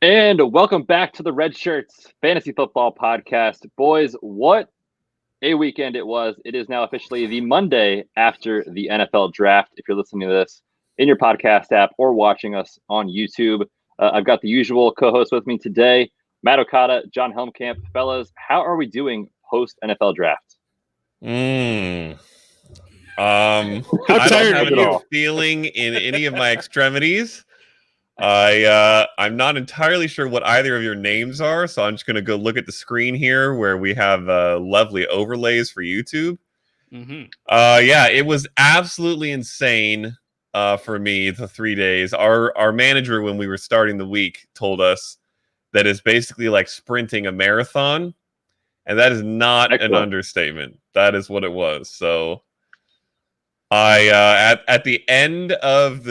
And welcome back to the Red Shirts Fantasy Football Podcast. Boys, what a weekend it was. It is now officially the Monday after the NFL draft. If you're listening to this in your podcast app or watching us on YouTube, I've got the usual co-host with me today, Matt Okada, John Helmkamp. Fellas, how are we doing post-NFL draft? How tired are you? Feeling in any of my extremities. I'm not entirely sure what either of your names are, so I'm just going to go look at the screen here where we have lovely overlays for YouTube. Yeah, it was absolutely insane for me the 3 days. Our manager, when we were starting the week, told us that it's basically like sprinting a marathon, and that is not an understatement. That is what it was. So I at the end of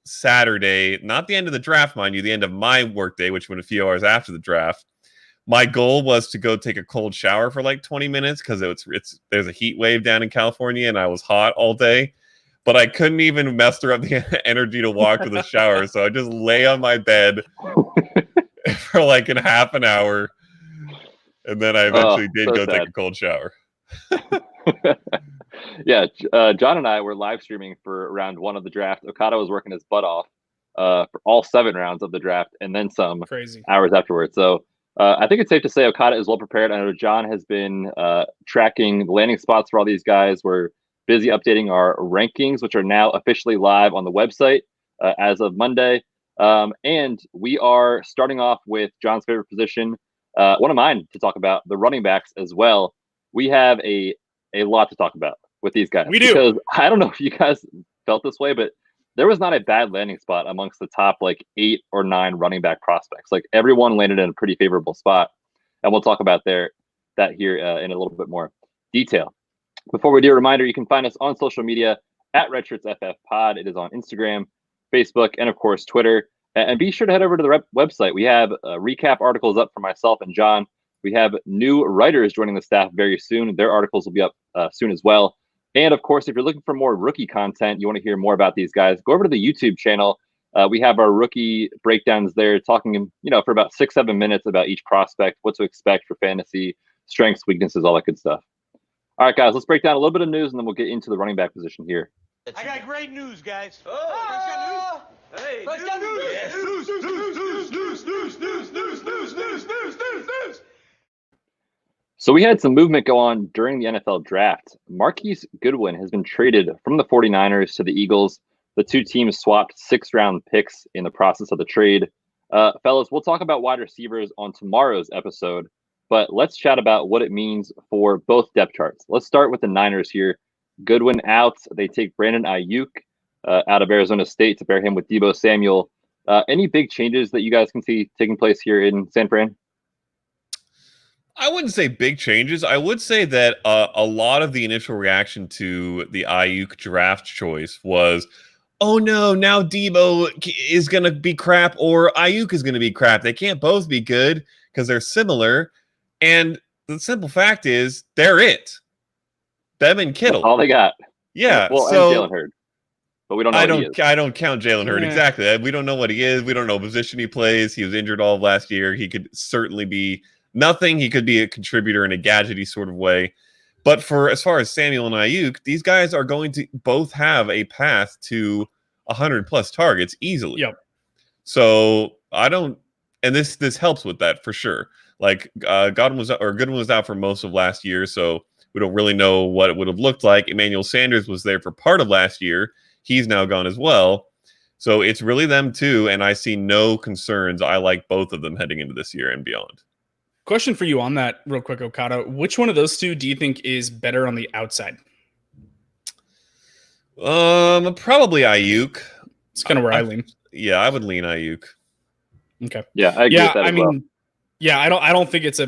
Saturday, not the end of the draft, mind you, the end of my workday, which went a few hours after the draft. My goal was to go take a cold shower for like 20 minutes because there's a heat wave down in California and I was hot all day, but I couldn't even muster up the energy to walk to the shower, so I just lay on my bed for like a half an hour, and then I eventually did go take a cold shower. Yeah, John and I were live streaming for round one of the draft. Okada was working his butt off for all 7 rounds of the draft and then some hours afterwards. So I think it's safe to say Okada is well prepared. I know John has been tracking the landing spots for all these guys. We're busy updating our rankings, which are now officially live on the website as of Monday. And we are starting off with John's favorite position, one of mine to talk about, the running backs as well. We have a lot to talk about with these guys. We do. Because I don't know if you guys felt this way, but there was not a bad landing spot amongst the top like 8 or 9 running back prospects. Like everyone landed in a pretty favorable spot. And we'll talk about that here in a little bit more detail. Before we do, a reminder, you can find us on social media at RedShirtsFF Pod. It is on Instagram, Facebook, and of course, Twitter. And be sure to head over to the website. We have recap articles up for myself and John. We have new writers joining the staff very soon. Their articles will be up soon as well. And of course, if you're looking for more rookie content, you want to hear more about these guys, go over to the YouTube channel. We have our rookie breakdowns there, talking, for about 6-7 minutes about each prospect, what to expect for fantasy, strengths, weaknesses, all that good stuff. All right, guys, let's break down a little bit of news, and then we'll get into the running back position here. I got great news, guys. Hey, news. So we had some movement go on during the NFL draft. Marquis Goodwin has been traded from the 49ers to the Eagles. The two teams swapped 6th-round picks in the process of the trade. Fellas, we'll talk about wide receivers on tomorrow's episode, but let's chat about what it means for both depth charts. Let's start with the Niners here. Goodwin out. They take Brandon Ayuk out of Arizona State to pair him with Deebo Samuel. Any big changes that you guys can see taking place here in San Fran? I wouldn't say big changes. I would say that a lot of the initial reaction to the Ayuk draft choice was, oh no, now Deebo is going to be crap or Ayuk is going to be crap. They can't both be good because they're similar. And the simple fact is, they're it. Them and Kittle. That's all they got. Yeah. Well, so, and Jalen Hurd. But we don't know I don't count Jalen Hurd. Exactly. We don't know what he is. We don't know what position he plays. He was injured all of last year. He could certainly be nothing. He could be a contributor in a gadgety sort of way. But as far as Samuel and Ayuk, these guys are going to both have a path to 100+ targets easily. Yep. So and this helps with that for sure. Like Goodwin was out for most of last year, so we don't really know what it would have looked like. Emmanuel Sanders was there for part of last year. He's now gone as well. So it's really them too, and I see no concerns. I like both of them heading into this year and beyond. Question for you on that real quick, Okada. Which one of those two do you think is better on the outside? Probably Ayuk. It's kind of where I lean. Yeah, I would lean Ayuk. Okay. Yeah, I agree with that as well. Yeah, I don't think it's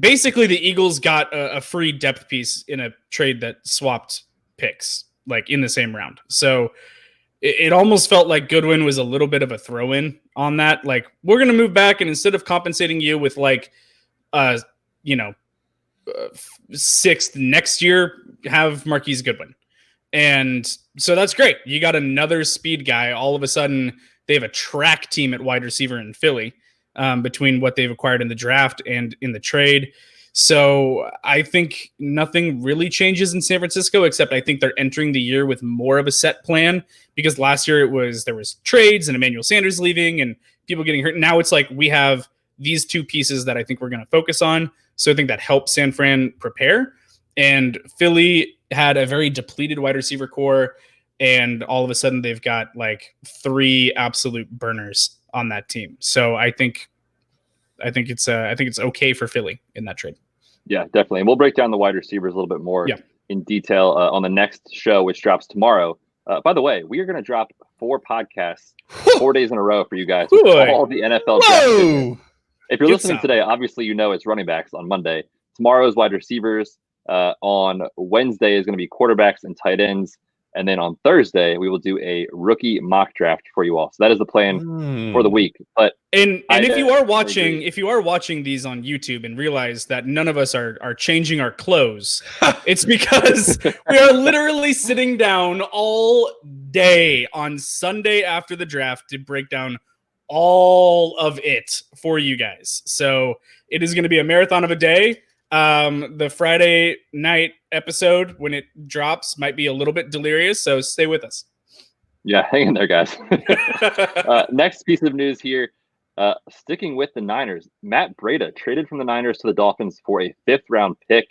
basically the Eagles got a free depth piece in a trade that swapped picks like in the same round. So it almost felt like Goodwin was a little bit of a throw-in on that. Like, we're going to move back, and instead of compensating you with like, 6th next year, have Marquis Goodwin. And so that's great. You got another speed guy all of a sudden They have a track team at wide receiver in Philly between what they've acquired in the draft and in the trade. So I think nothing really changes in San Francisco, except I think they're entering the year with more of a set plan, because last year there was trades and Emmanuel Sanders leaving and people getting hurt. Now it's like we have these two pieces that I think we're going to focus on. So I think that helps San Fran prepare. And Philly had a very depleted wide receiver core, and all of a sudden they've got like 3 absolute burners on that team. So I think it's okay for Philly in that trade. Yeah, definitely. And we'll break down the wide receivers a little bit more in detail on the next show, which drops tomorrow. By the way, we are going to drop 4 podcasts 4 days in a row for you guys with all the NFL draft. If you're listening today, obviously you know it's running backs on Monday. Tomorrow is wide receivers. On Wednesday is going to be quarterbacks and tight ends. And then on Thursday, we will do a rookie mock draft for you all. So that is the plan for the week. But if you are watching these on YouTube and realize that none of us are changing our clothes, it's because we are literally sitting down all day on Sunday after the draft to break down all of it for you guys. So it is going to be a marathon of a day. The Friday night episode, when it drops, might be a little bit delirious, so stay with us. Yeah, hang in there, guys. Next piece of news here, sticking with the Niners, Matt Breda traded from the Niners to the Dolphins for a 5th-round pick.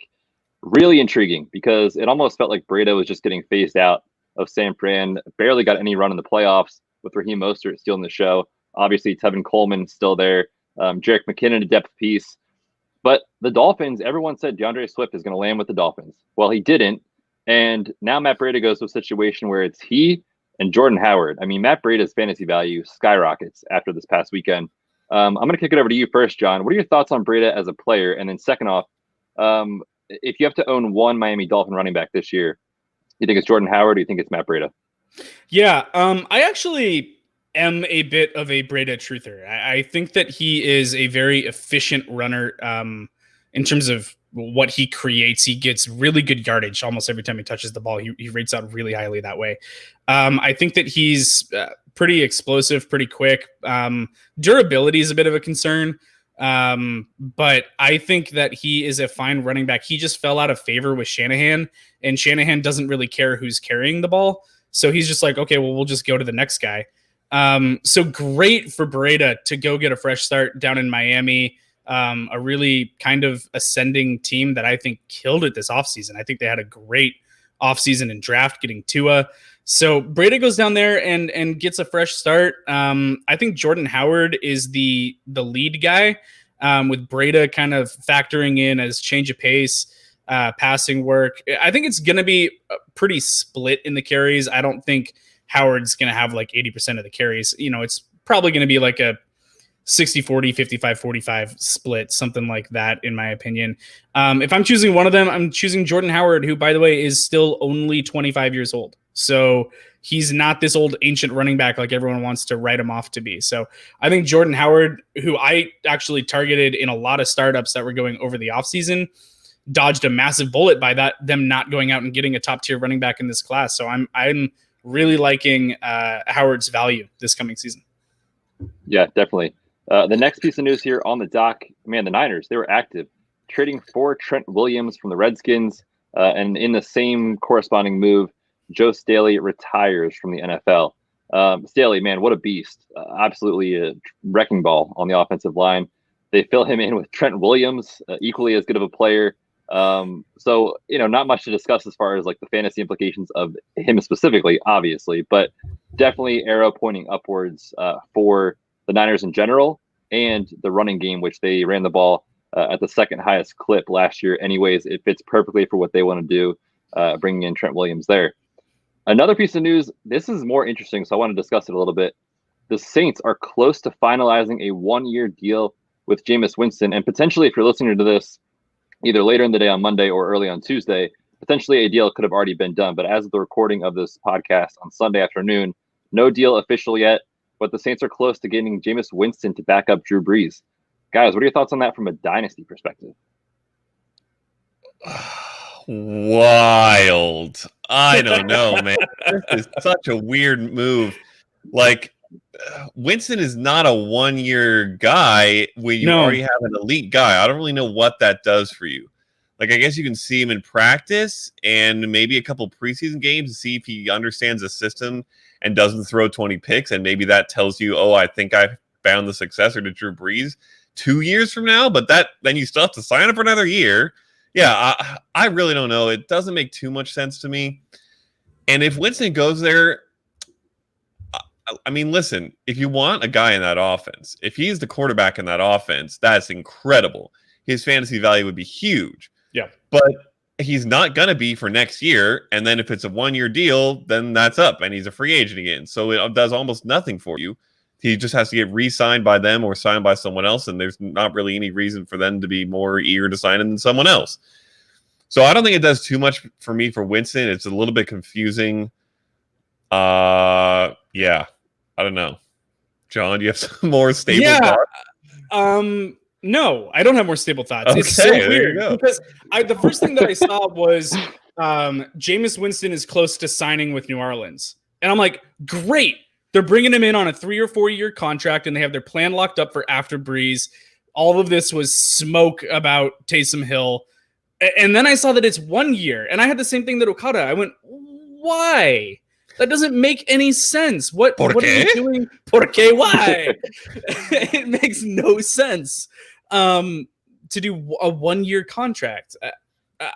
Really intriguing, because it almost felt like Breda was just getting phased out of San Fran, barely got any run in the playoffs with Raheem Mostert stealing the show. Obviously, Tevin Coleman still there. Jerick McKinnon, a depth piece. But the Dolphins, everyone said DeAndre Swift is going to land with the Dolphins. Well, he didn't. And now Matt Breda goes to a situation where it's he and Jordan Howard. I mean, Matt Breda's fantasy value skyrockets after this past weekend. I'm going to kick it over to you first, John. What are your thoughts on Breda as a player? And then second off, if you have to own one Miami Dolphin running back this year, you think it's Jordan Howard or do you think it's Matt Breda? Yeah, I actually am a bit of a Breda truther. I think that he is a very efficient runner in terms of what he creates. He gets really good yardage almost every time he touches the ball. He rates out really highly that way. I think that he's pretty explosive, pretty quick. Durability is a bit of a concern. But I think that he is a fine running back. He just fell out of favor with Shanahan, and Shanahan doesn't really care who's carrying the ball. So he's just like, okay, well, we'll just go to the next guy. So great for Breda to go get a fresh start down in Miami. A really kind of ascending team that I think killed it this offseason. I think they had a great offseason and draft getting Tua. So Breda goes down there and gets a fresh start. I think Jordan Howard is the lead guy, with Breda kind of factoring in as change of pace, passing work. I think it's going to be pretty split in the carries. I don't think Howard's going to have like 80% of the carries. You know, it's probably going to be like a 60-40, 55-45 split, something like that, in my opinion. If I'm choosing one of them, I'm choosing Jordan Howard, who, by the way, is still only 25 years old. So he's not this old ancient running back like everyone wants to write him off to be. So I think Jordan Howard, who I actually targeted in a lot of startups that were going over the offseason, dodged a massive bullet by them not going out and getting a top tier running back in this class. So I'm really liking Howard's value this coming season. Yeah, definitely. The next piece of news here on the dock, man, the Niners, they were active, trading for Trent Williams from the Redskins. And in the same corresponding move, Joe Staley retires from the NFL. Staley, man, what a beast. Absolutely a wrecking ball on the offensive line. They fill him in with Trent Williams, equally as good of a player. So, not much to discuss as far as like the fantasy implications of him specifically, obviously, but definitely arrow pointing upwards for the Niners in general and the running game, which they ran the ball at the second highest clip last year. Anyways, it fits perfectly for what they want to do, bringing in Trent Williams there. Another piece of news, this is more interesting, so I want to discuss it a little bit. The Saints are close to finalizing a one-year deal with Jameis Winston, and potentially, if you're listening to this either later in the day on Monday or early on Tuesday, potentially a deal could have already been done. But as of the recording of this podcast on Sunday afternoon, no deal official yet, but the Saints are close to getting Jameis Winston to back up Drew Brees. Guys, what are your thoughts on that from a dynasty perspective? Wild. I don't know, man. This is such a weird move. Like, Winston is not a 1-year guy when you already have an elite guy. I don't really know what that does for you. Like, I guess you can see him in practice and maybe a couple preseason games to see if he understands the system and doesn't throw 20 picks. And maybe that tells you, oh, I think I found the successor to Drew Brees 2 years from now. But then you still have to sign up for another year. Yeah, I really don't know. It doesn't make too much sense to me. And if Winston goes there, I mean, listen, if you want a guy in that offense, if he's the quarterback in that offense, that's incredible. His fantasy value would be huge. Yeah. But he's not going to be for next year. And then if it's a 1-year deal, then that's up and he's a free agent again. So it does almost nothing for you. He just has to get re-signed by them or signed by someone else. And there's not really any reason for them to be more eager to sign him than someone else. So I don't think it does too much for me for Winston. It's a little bit confusing. Yeah, I don't know. John, do you have some more stable thoughts? No, I don't have more stable thoughts. Okay, it's so weird because the first thing that I saw was Jameis Winston is close to signing with New Orleans. And I'm like, great. They're bringing him in on a 3 or 4 year contract and they have their plan locked up for after Breeze. All of this was smoke about Taysom Hill. And then I saw that it's 1 year. And I had the same thing that Okada. I went, why? That doesn't make any sense. What are you doing? ¿Por qué? Why? It makes no sense to do a 1 year contract.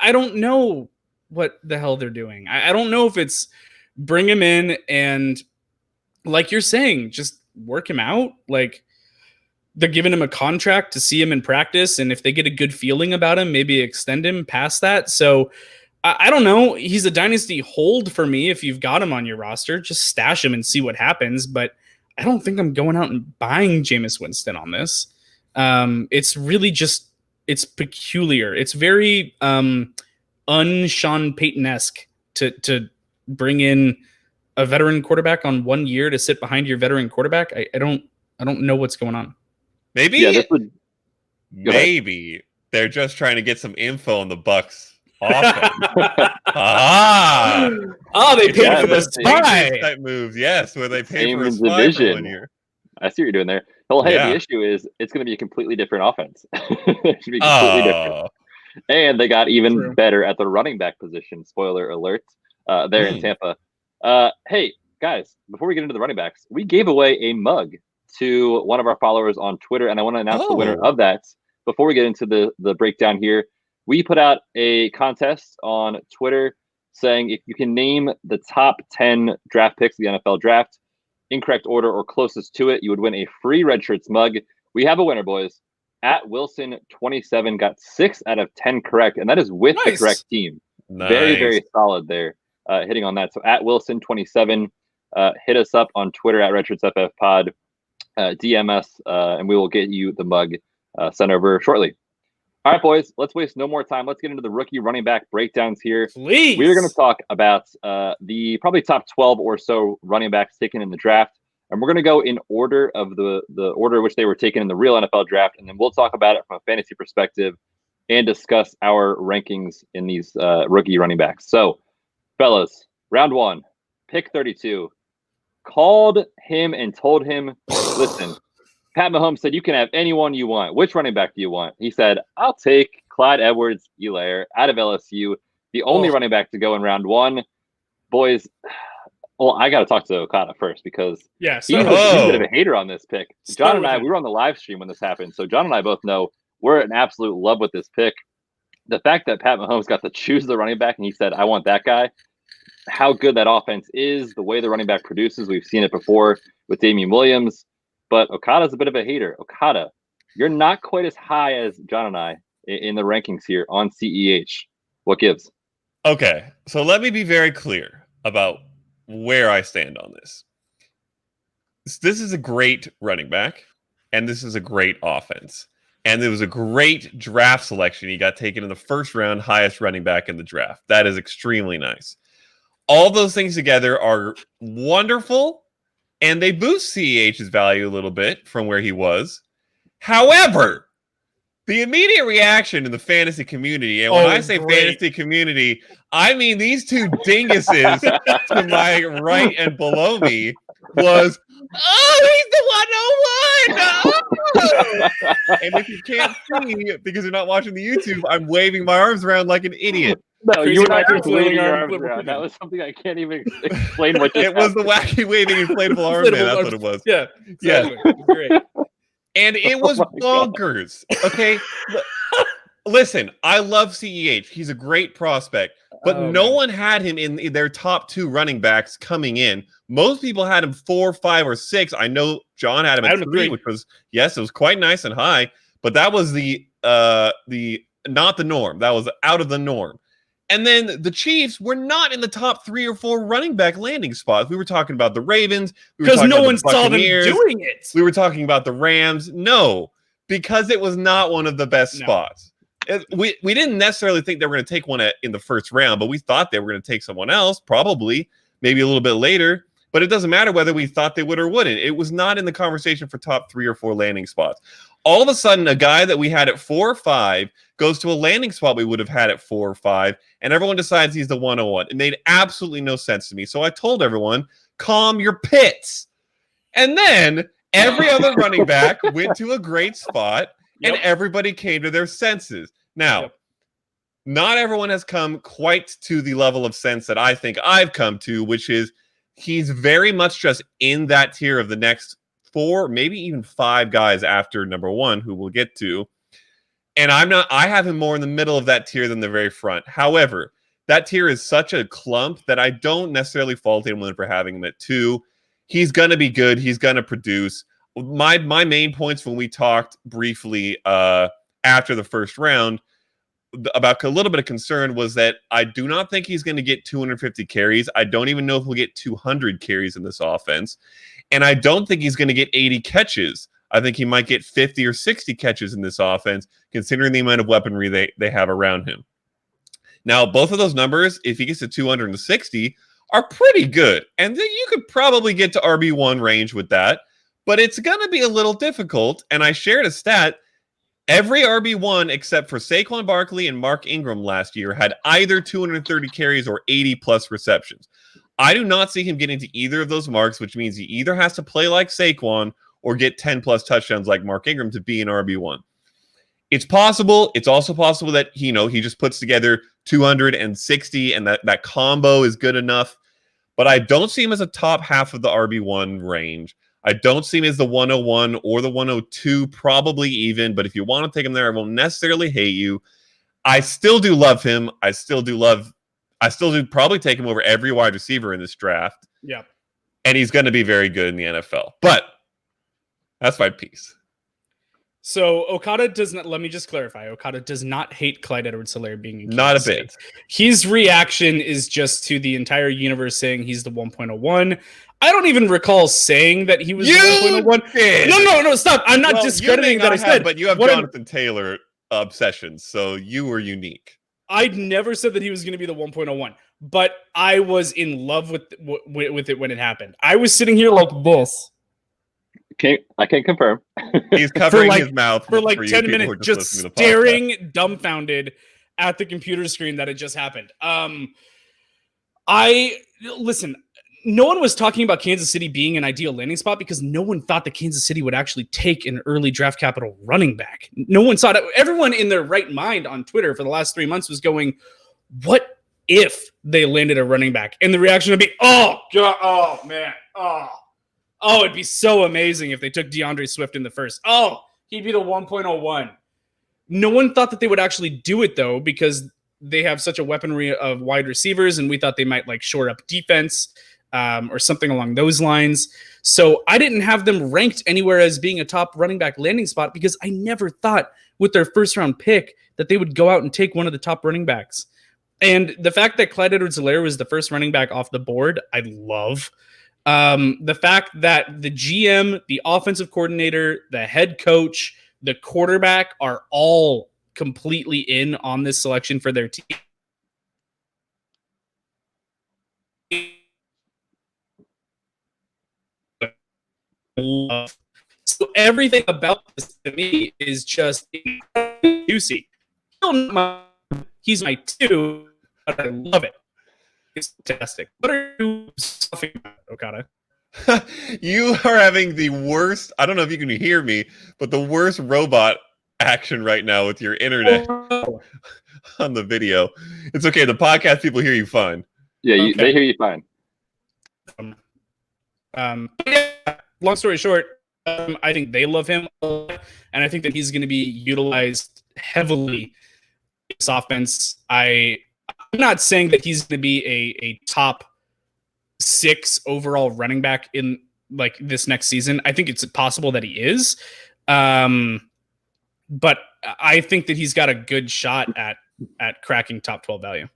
I don't know what the hell they're doing. I don't know if it's bring him in and, like you're saying, just work him out. Like, they're giving him a contract to see him in practice. And if they get a good feeling about him, maybe extend him past that. So I don't know. He's a dynasty hold for me. If you've got him on your roster, just stash him and see what happens. But I don't think I'm going out and buying Jameis Winston on this. It's really just, it's peculiar. It's very un-Sean Payton-esque to bring in a veteran quarterback on 1 year to sit behind your veteran quarterback. I don't know what's going on. Maybe they're just trying to get some info on the Bucs offense. They paid for the spy type moves. Yes, where they pay Same for a spy for 1 year. I see what you're doing there. Well, hey, the issue is it's going to be a completely different offense. It should be completely different. And they got even better at the running back position. Spoiler alert. There in Tampa. Hey, guys, before we get into the running backs, we gave away a mug to one of our followers on Twitter, and I want to announce the winner of that. Before we get into the breakdown here, we put out a contest on Twitter saying if you can name the top 10 draft picks of the NFL draft, incorrect order or closest to it, you would win a free Red Shirts mug. We have a winner, boys. At Wilson27 got 6 out of 10 correct, and that is with the correct team. Nice. Very, very solid there, hitting on that. So at Wilson27, hit us up on Twitter at RedShirtsFFPod. DM us, and we will get you the mug sent over shortly. All right, boys, let's waste no more time. Let's get into the rookie running back breakdowns here. Please. We are going to talk about the probably top 12 or so running backs taken in the draft, and we're going to go in order of the order in which they were taken in the real NFL draft, and then we'll talk about it from a fantasy perspective and discuss our rankings in these rookie running backs. So, fellas, round 1, pick 32. Called him and told him, listen, Pat Mahomes said, you can have anyone you want. Which running back do you want? He said, I'll take Clyde Edwards-Helaire out of LSU, the only running back to go in round 1. Boys, well, I got to talk to Okada first because he's a bit of a hater on this pick. John and I, we were on the live stream when this happened. So John and I both know we're in absolute love with this pick. The fact that Pat Mahomes got to choose the running back and he said, I want that guy. How good that offense is, the way the running back produces. We've seen it before with Damian Williams, but Okada's a bit of a hater. Okada, you're not quite as high as John and I in the rankings here on CEH. What gives? Okay, so let me be very clear about where I stand on this. This is a great running back, and this is a great offense. And it was a great draft selection. He got taken in the first round, highest running back in the draft. That is extremely nice. All those things together are wonderful, and they boost CEH's value a little bit from where he was. However, the immediate reaction in the fantasy community, and when I say fantasy community, I mean these two dinguses to my right and below me, was, Oh, he's the 101. And if you can't see because you're not watching the YouTube, I'm waving my arms around like an idiot. No, Crazy you were not wacky just waving your arm arms flip around. That was something I can't even explain what just It was the wacky waving inflatable arm man. That's what it was. Yeah, exactly. Yeah. Great. And it was bonkers. Okay. Listen, I love CEH. He's a great prospect, but no one had him in their top 2 running backs coming in. Most people had him 4, 5, or 6. I know John had him at 3, which was, yes, it was quite nice and high, but that was the not the norm. That was out of the norm. And then the Chiefs were not in the top 3 or 4 running back landing spots. We were talking about the Ravens. Because no one saw them doing it. We were talking about the Rams. No, because it was not one of the best spots. We didn't necessarily think they were going to take one in the first round, but we thought they were going to take someone else, probably, maybe a little bit later. But it doesn't matter whether we thought they would or wouldn't. It was not in the conversation for top 3 or 4 landing spots. All of a sudden, a guy that we had at 4 or 5 goes to a landing spot we would have had at 4 or 5, and everyone decides he's the 101. It made absolutely no sense to me. So I told everyone, calm your pits. And then every other running back went to a great spot, and everybody came to their senses. Now, not everyone has come quite to the level of sense that I think I've come to, which is he's very much just in that tier of the next 4, maybe even 5 guys after number 1, who we'll get to. And I have him more in the middle of that tier than the very front. However, that tier is such a clump that I don't necessarily fault anyone for having him at 2. He's going to be good. He's going to produce. My main points when we talked briefly after the first round about a little bit of concern was that I do not think he's going to get 250 carries. I don't even know if he'll get 200 carries in this offense. And I don't think he's going to get 80 catches. I think he might get 50 or 60 catches in this offense, considering the amount of weaponry they have around him. Now, both of those numbers, if he gets to 260, are pretty good. And then you could probably get to RB1 range with that. But it's going to be a little difficult. And I shared a stat. Every RB1 except for Saquon Barkley and Mark Ingram last year had either 230 carries or 80-plus receptions. I do not see him getting to either of those marks, which means he either has to play like Saquon or get 10-plus touchdowns like Mark Ingram to be an RB1. It's possible. It's also possible that he just puts together 260 and that combo is good enough. But I don't see him as a top half of the RB1 range. I don't see him as the 101 or the 102, probably even. But if you want to take him there, I won't necessarily hate you. I still do love him. I still do probably take him over every wide receiver in this draft. Yeah. And he's going to be very good in the NFL. But that's my piece. So Okada does not, let me just clarify. Okada does not hate Clyde Edwards-Helaire being in Kansas Not a City. bit. His reaction is just to the entire universe saying he's the 1.01. I don't even recall saying that he was the 1.01. No, stop. I'm not discrediting that I said. But you have Jonathan Taylor obsessions, so you were unique. I'd never said that he was going to be the 1.01, but I was in love with it when it happened. I was sitting here like this. I can confirm. He's covering his mouth for 10 minutes, just staring dumbfounded at the computer screen that had just happened. Listen, no one was talking about Kansas City being an ideal landing spot because no one thought that Kansas City would actually take an early draft capital running back. No one saw it. Everyone in their right mind on Twitter for the last 3 months was going, what if they landed a running back? And the reaction would be, oh, God, oh, man, oh, it'd be so amazing if they took Deandre Swift in the first. Oh, he'd be the 1.01. No one thought that they would actually do it, though, because they have such a weaponry of wide receivers, and we thought they might shore up defense or something along those lines. So I didn't have them ranked anywhere as being a top running back landing spot because I never thought with their first-round pick that they would go out and take one of the top running backs. And the fact that Clyde Edwards-Helaire was the first running back off the board, I love. The fact that the GM, the offensive coordinator, the head coach, the quarterback are all completely in on this selection for their team. So everything about this to me is just juicy. He's my 2, but I love it. It's fantastic. What are you stuffing about, Okada? You are having the worst. I don't know if you can hear me, but the worst robot action right now with your internet on the video. It's okay. The podcast people hear you fine. Yeah, they hear you fine. Long story short, I think they love him, and I think that he's going to be utilized heavily in this offense. I'm not saying that he's going to be a top 6 overall running back in like this next season. I think it's possible that he is, but I think that he's got a good shot at cracking top 12 value.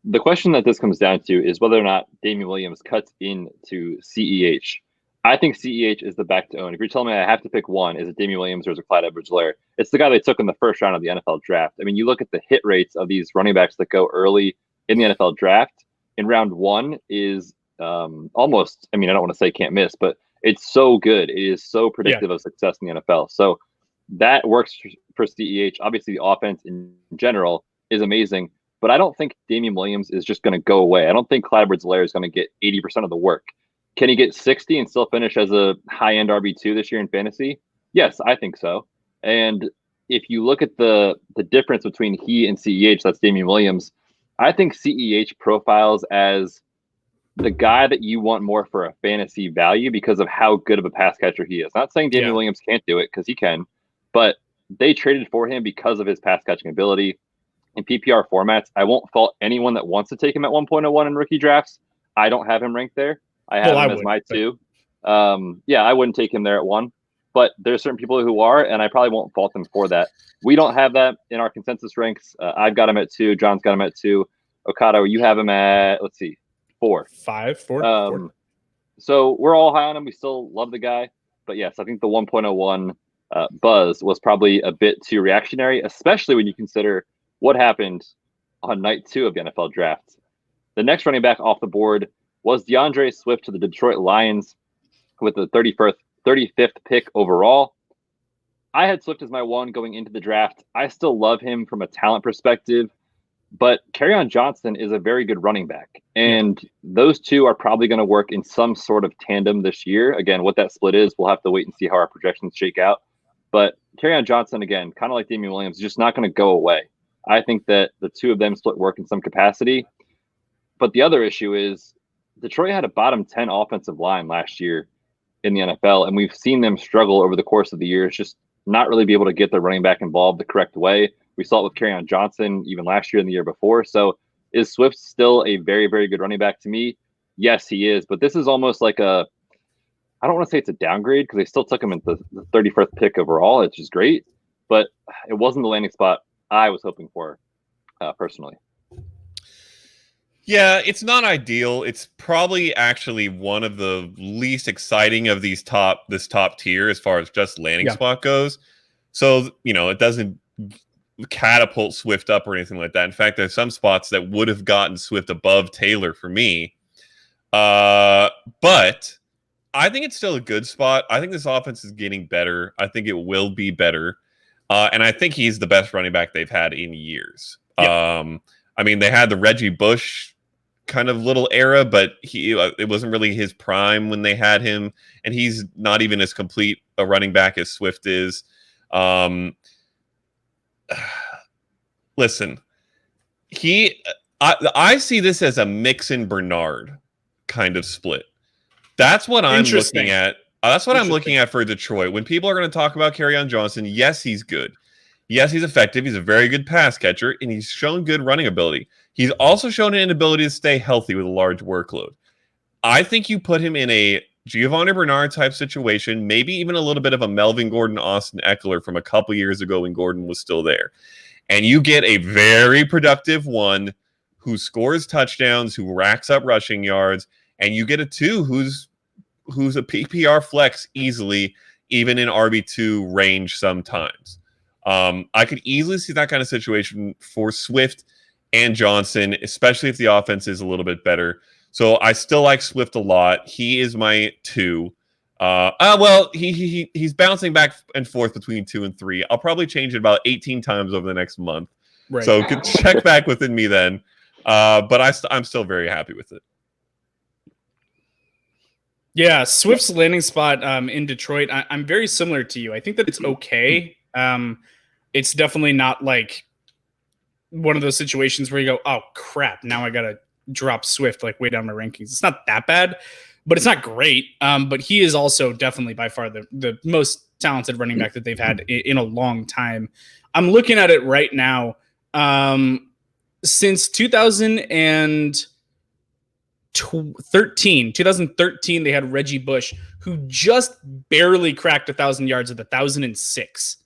The question that this comes down to is whether or not Damian Williams cuts into CEH. I think CEH is the back to own. If you're telling me I have to pick one, is it Damian Williams or is it Clyde Edwards-Helaire? It's the guy they took in the first round of the NFL draft. I mean, you look at the hit rates of these running backs that go early in the NFL draft. In round 1 is almost, I mean, I don't want to say can't miss, but it's so good. It is so predictive of success in the NFL. So that works for CEH. Obviously, the offense in general is amazing. But I don't think Damian Williams is just going to go away. I don't think Clyde Edwards-Helaire is going to get 80% of the work. Can he get 60 and still finish as a high-end RB2 this year in fantasy? Yes, I think so. And if you look at the difference between he and CEH, that's Damian Williams, I think CEH profiles as the guy that you want more for a fantasy value because of how good of a pass catcher he is. Not saying Damian Williams can't do it, because he can, but they traded for him because of his pass catching ability. In PPR formats, I won't fault anyone that wants to take him at 1.01 in rookie drafts. I don't have him ranked there. I have him as my 2. I wouldn't take him there at 1, but there's certain people who are, and I probably won't fault them for that. We don't have that in our consensus ranks. I've got him at 2. John's got him at 2. Okada, you have him at, 4. 4. So we're all high on him. We still love the guy. But yes, I think the 1.01 buzz was probably a bit too reactionary, especially when you consider what happened on night 2 of the NFL draft. The next running back off the board was Deandre Swift to the Detroit Lions with the 35th pick overall. I had Swift as my 1 going into the draft. I still love him from a talent perspective, but Kerryon Johnson is a very good running back. And those two are probably going to work in some sort of tandem this year. Again, what that split is, we'll have to wait and see how our projections shake out. But Kerryon Johnson, again, kind of like Damian Williams, is just not going to go away. I think that the two of them split work in some capacity. But the other issue is Detroit had a bottom 10 offensive line last year in the NFL, and we've seen them struggle over the course of the years, just not really be able to get their running back involved the correct way. We saw it with Kerryon Johnson even last year and the year before. So is Swift still a very, very good running back to me? Yes, he is. But this is almost like I don't want to say it's a downgrade because they still took him at the 31st pick overall. It's just great. But it wasn't the landing spot I was hoping for personally. Yeah, it's not ideal. It's probably actually one of the least exciting of this top tier as far as just landing spot goes. So, it doesn't catapult Swift up or anything like that. In fact, there's some spots that would have gotten Swift above Taylor for me. But I think it's still a good spot. I think this offense is getting better. I think it will be better. And I think he's the best running back they've had in years. Yep. They had the Reggie Bush kind of little era, but it wasn't really his prime when they had him. And he's not even as complete a running back as Swift is. Listen, I see this as a Mixon Bernard kind of split. That's what I'm looking at. That's what I'm looking at for Detroit. When people are going to talk about Kerryon Johnson, yes, he's good. Yes, he's effective. He's a very good pass catcher, and he's shown good running ability. He's also shown an inability to stay healthy with a large workload. I think you put him in a Giovanni Bernard type situation, maybe even a little bit of a Melvin Gordon, Austin Eckler from a couple years ago when Gordon was still there. And you get a very productive one who scores touchdowns, who racks up rushing yards, and you get a 2 who's a PPR flex easily, even in RB2 range sometimes. I could easily see that kind of situation for Swift and Johnson, especially if the offense is a little bit better. So I still like Swift a lot. He is my 2. He's bouncing back and forth between 2 and 3. I'll probably change it about 18 times over the next month. Right. So check back within me then. But I'm still very happy with it. Yeah, Swift's landing spot in Detroit, I'm very similar to you. I think that it's okay. It's definitely not like one of those situations where you go, oh crap, now I gotta drop Swift like way down my rankings. It's not that bad, but it's not great. But he is also definitely by far the most talented running back that they've had in a long time. I'm looking at it right now. Since 2013, they had Reggie Bush, who just barely cracked 1,000 yards with 1,006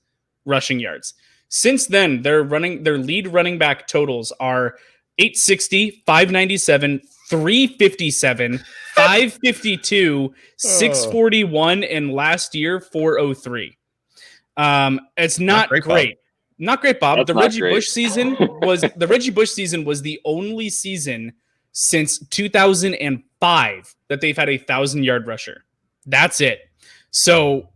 rushing yards. Since then, their lead running back totals are 860, 597, 357, 552, 641, and last year 403. It's not great. Not great, Bob. That's the not Reggie great. Bush season was the only season since 2005 that they've had 1,000-yard rusher. That's it. So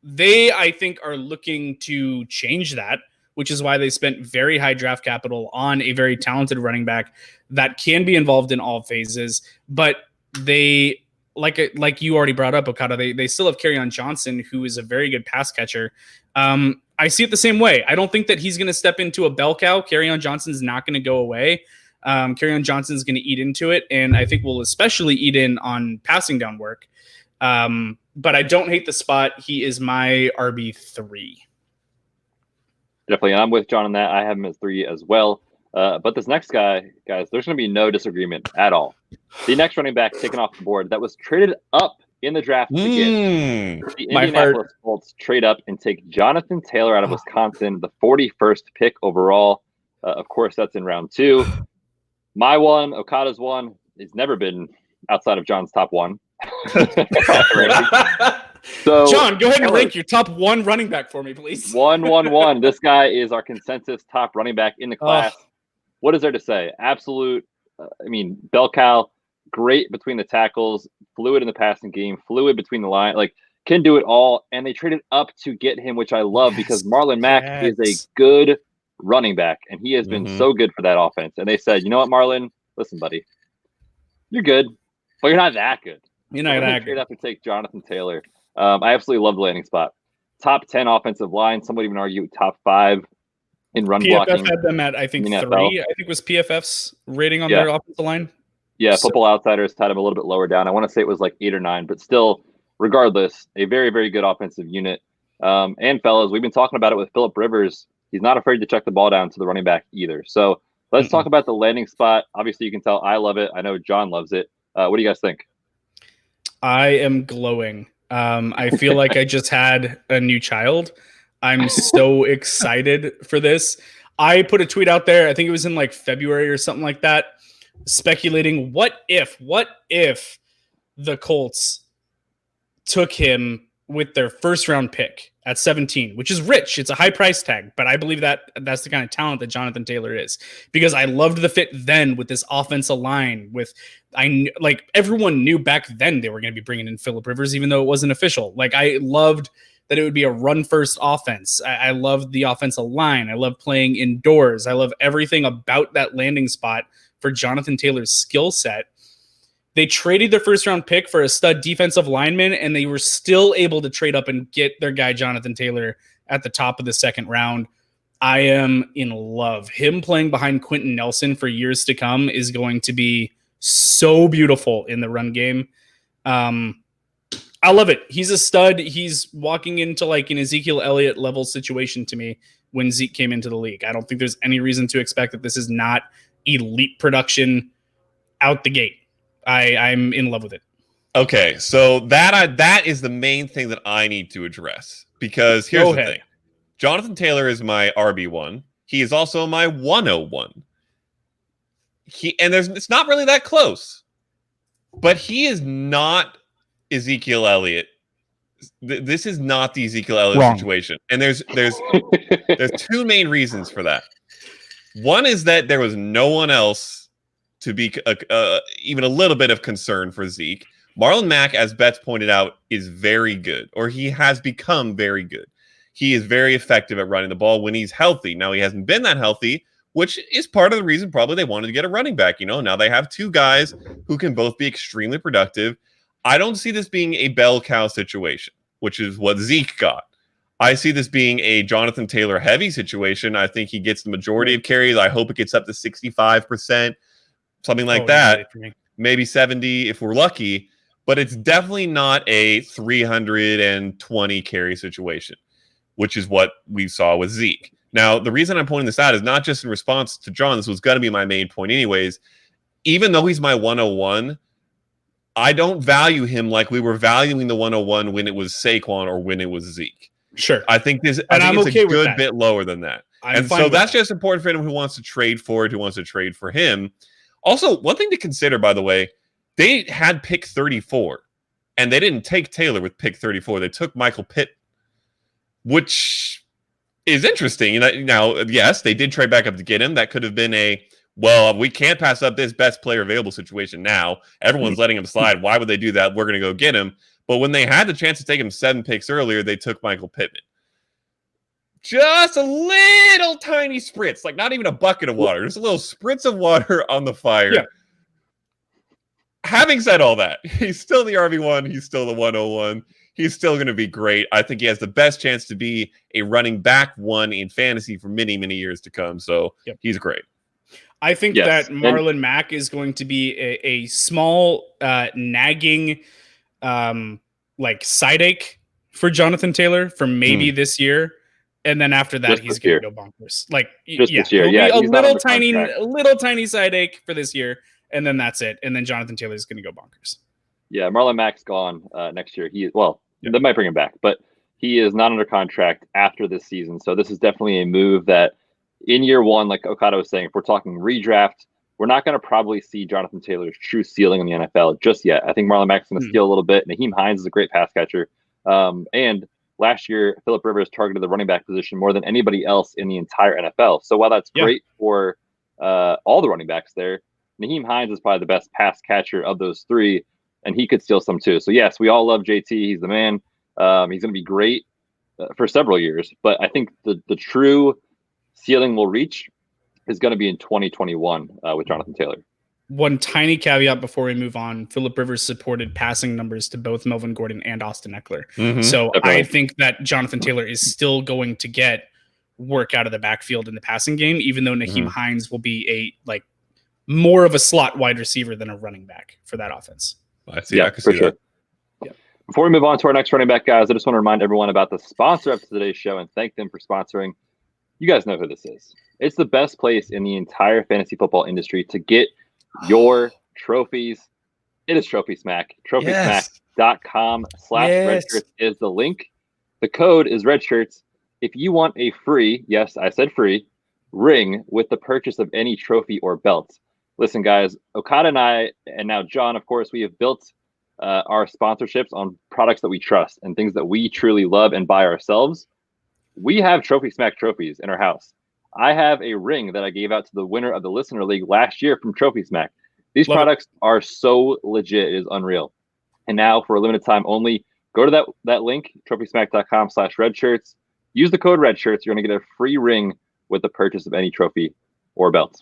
they, I think, are looking to change that, which is why they spent very high draft capital on a very talented running back that can be involved in all phases. But they, like you already brought up, Okada, they still have Kerryon Johnson, who is a very good pass catcher. I see it the same way. I don't think that he's going to step into a bell cow. Kerryon Johnson's not going to go away. Kerryon Johnson's going to eat into it, and I think will especially eat in on passing down work. But I don't hate the spot. He is my RB3. Definitely, and I'm with John on that. I have him as 3 as well. But this next guy, guys, there's going to be no disagreement at all. The next running back taken off the board that was traded up in the draft to begin. The Indianapolis Colts trade up and take Jonathan Taylor out of Wisconsin, the 41st pick overall. Of course, that's in round 2. My one, Okada's one, he's never been outside of John's top 1. So, John, go ahead and rank your top 1 running back for me, please. 1. This guy is our consensus top running back in the class. What is there to say? Absolute, bell cow, great between the tackles, fluid in the passing game, fluid between the line, can do it all. And they traded up to get him, which I love because Marlon Mack is a good running back, and he has been so good for that offense. And they said, you know what, Marlon? Listen, buddy, you're good, but you're not that good. You're not that good. Trade up to take Jonathan Taylor. I absolutely love the landing spot. Top 10 offensive line. Some would even argue top 5 in run blocking. PFF had them at, I think, 3. I think was PFF's rating on their offensive line. Yeah, Football Outsiders had him a little bit lower down. I want to say it was like 8 or 9, but still, regardless, a very, very good offensive unit. And fellas, we've been talking about it with Phillip Rivers. He's not afraid to check the ball down to the running back either. So let's talk about the landing spot. Obviously, you can tell I love it. I know John loves it. What do you guys think? I am glowing. I feel like I just had a new child. I'm so excited for this. I put a tweet out there, I think it was in February or something like that, speculating what if the Colts took him with their first round pick at 17, which is rich. It's a high price tag, but I believe that that's the kind of talent that Jonathan Taylor is, because I loved the fit then with this offensive line. Everyone knew back then they were going to be bringing in Phillip Rivers, even though it wasn't official. I loved that it would be a run first offense. I loved the offensive line. I love playing indoors. I love everything about that landing spot for Jonathan Taylor's skill set. They traded their first round pick for a stud defensive lineman, and they were still able to trade up and get their guy, Jonathan Taylor, at the top of the second round. I am in love. Him playing behind Quentin Nelson for years to come is going to be so beautiful in the run game. I love it. He's a stud. He's walking into an Ezekiel Elliott level situation to me when Zeke came into the league. I don't think there's any reason to expect that this is not elite production out the gate. I'm in love with it. Okay, so that is the main thing that I need to address, because here's the thing. Jonathan Taylor is my RB1. He is also my 101. It's not really that close, but he is not Ezekiel Elliott. This is not the Ezekiel Elliott situation, and there's 2 main reasons for that. One is that there was no one else to be even a little bit of concern for Zeke. Marlon Mack, as Betz pointed out, is very good, or he has become very good. He is very effective at running the ball when he's healthy. Now, he hasn't been that healthy, which is part of the reason probably they wanted to get a running back. Now they have 2 guys who can both be extremely productive. I don't see this being a bell cow situation, which is what Zeke got. I see this being a Jonathan Taylor heavy situation. I think he gets the majority of carries. I hope it gets up to 65%, something like that. Maybe 70 if we're lucky. But it's definitely not a 320 carry situation, which is what we saw with Zeke. Now, the reason I'm pointing this out is not just in response to John. This was going to be my main point anyways. Even though he's my 101, I don't value him like we were valuing the 101 when it was Saquon or when it was Zeke. Sure. I think it's a good bit lower than that. And so that's just important for anyone who wants to trade for it, who wants to trade for him. Also, one thing to consider, by the way, they had pick 34, and they didn't take Taylor with pick 34. They took Michael Pitt, which is interesting. Now, yes, they did trade back up to get him. That could have been we can't pass up this best player available situation now. Everyone's letting him slide. Why would they do that? We're going to go get him. But when they had the chance to take him 7 picks earlier, they took Michael Pittman. Just a little tiny spritz, like not even a bucket of water, just a little spritz of water on the fire. Yeah. Having said all that, he's still the RB1. He's still the 101. He's still going to be great. I think he has the best chance to be a running back one in fantasy for many, many years to come. So he's great. I think that Marlon Mack is going to be a small nagging side ache for Jonathan Taylor for maybe this year. And then after that, he's going to go bonkers. This year. A little tiny side ache for this year. And then that's it. And then Jonathan Taylor is going to go bonkers. Yeah, Marlon Mack's gone next year. They might bring him back, but he is not under contract after this season. So this is definitely a move that in year one, like Okada was saying, if we're talking redraft, we're not going to probably see Jonathan Taylor's true ceiling in the NFL just yet. I think Marlon Mack's going to steal a little bit. Naheem Hines is a great pass catcher. And last year, Phillip Rivers targeted the running back position more than anybody else in the entire NFL. So while that's great for all the running backs there, Naheem Hines is probably the best pass catcher of those three, and he could steal some too. So yes, we all love JT. He's the man. He's going to be great for several years. But I think the true ceiling we'll reach is going to be in 2021 with Jonathan Taylor. One tiny caveat before we move on: Phillip Rivers supported passing numbers to both Melvin Gordon and Austin Eckler. So definitely. I think that Jonathan Taylor is still going to get work out of the backfield in the passing game, even though Naheem Hines will be more of a slot wide receiver than a running back for that offense. I see. I can see that. Yeah. Before we move on to our next running back, guys, I just want to remind everyone about the sponsor of today's show and thank them for sponsoring. You guys know who this is. It's the best place in the entire fantasy football industry to get your trophies. It is Trophy Smack. TrophySmack.com/redshirts is the link. The code is redshirts. If you want a free, yes, I said free, ring with the purchase of any trophy or belt. Listen, guys, Okada and I, and now John, of course, we have built our sponsorships on products that we trust and things that we truly love and buy ourselves. We have Trophy Smack trophies in our house. I have a ring that I gave out to the winner of the Listener League last year from Trophy Smack. These products are so legit. It is unreal. And now, for a limited time only, go to that link, TrophySmack.com/redshirts. Use the code redshirts. You're going to get a free ring with the purchase of any trophy or belt.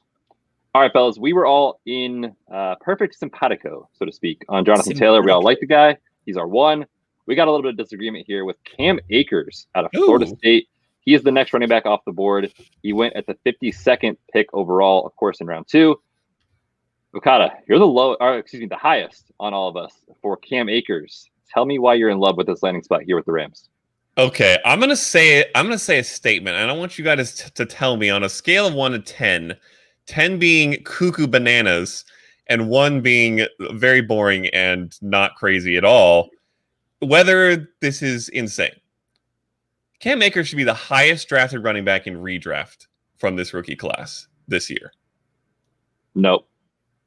All right, fellas, we were all in perfect simpatico, so to speak, on Jonathan Taylor. We all like the guy. He's our one. We got a little bit of disagreement here with Cam Akers out of Florida State. He is the next running back off the board. He went at the 52nd pick overall, of course, in round 2. Okada, you're the highest on all of us for Cam Akers. Tell me why you're in love with this landing spot here with the Rams. Okay, I'm gonna say a statement, and I want you guys to tell me on a scale of 1 to 10, 10 being cuckoo bananas, and 1 being very boring and not crazy at all, whether this is insane. Cam Akers should be the highest drafted running back in redraft from this rookie class this year. Nope.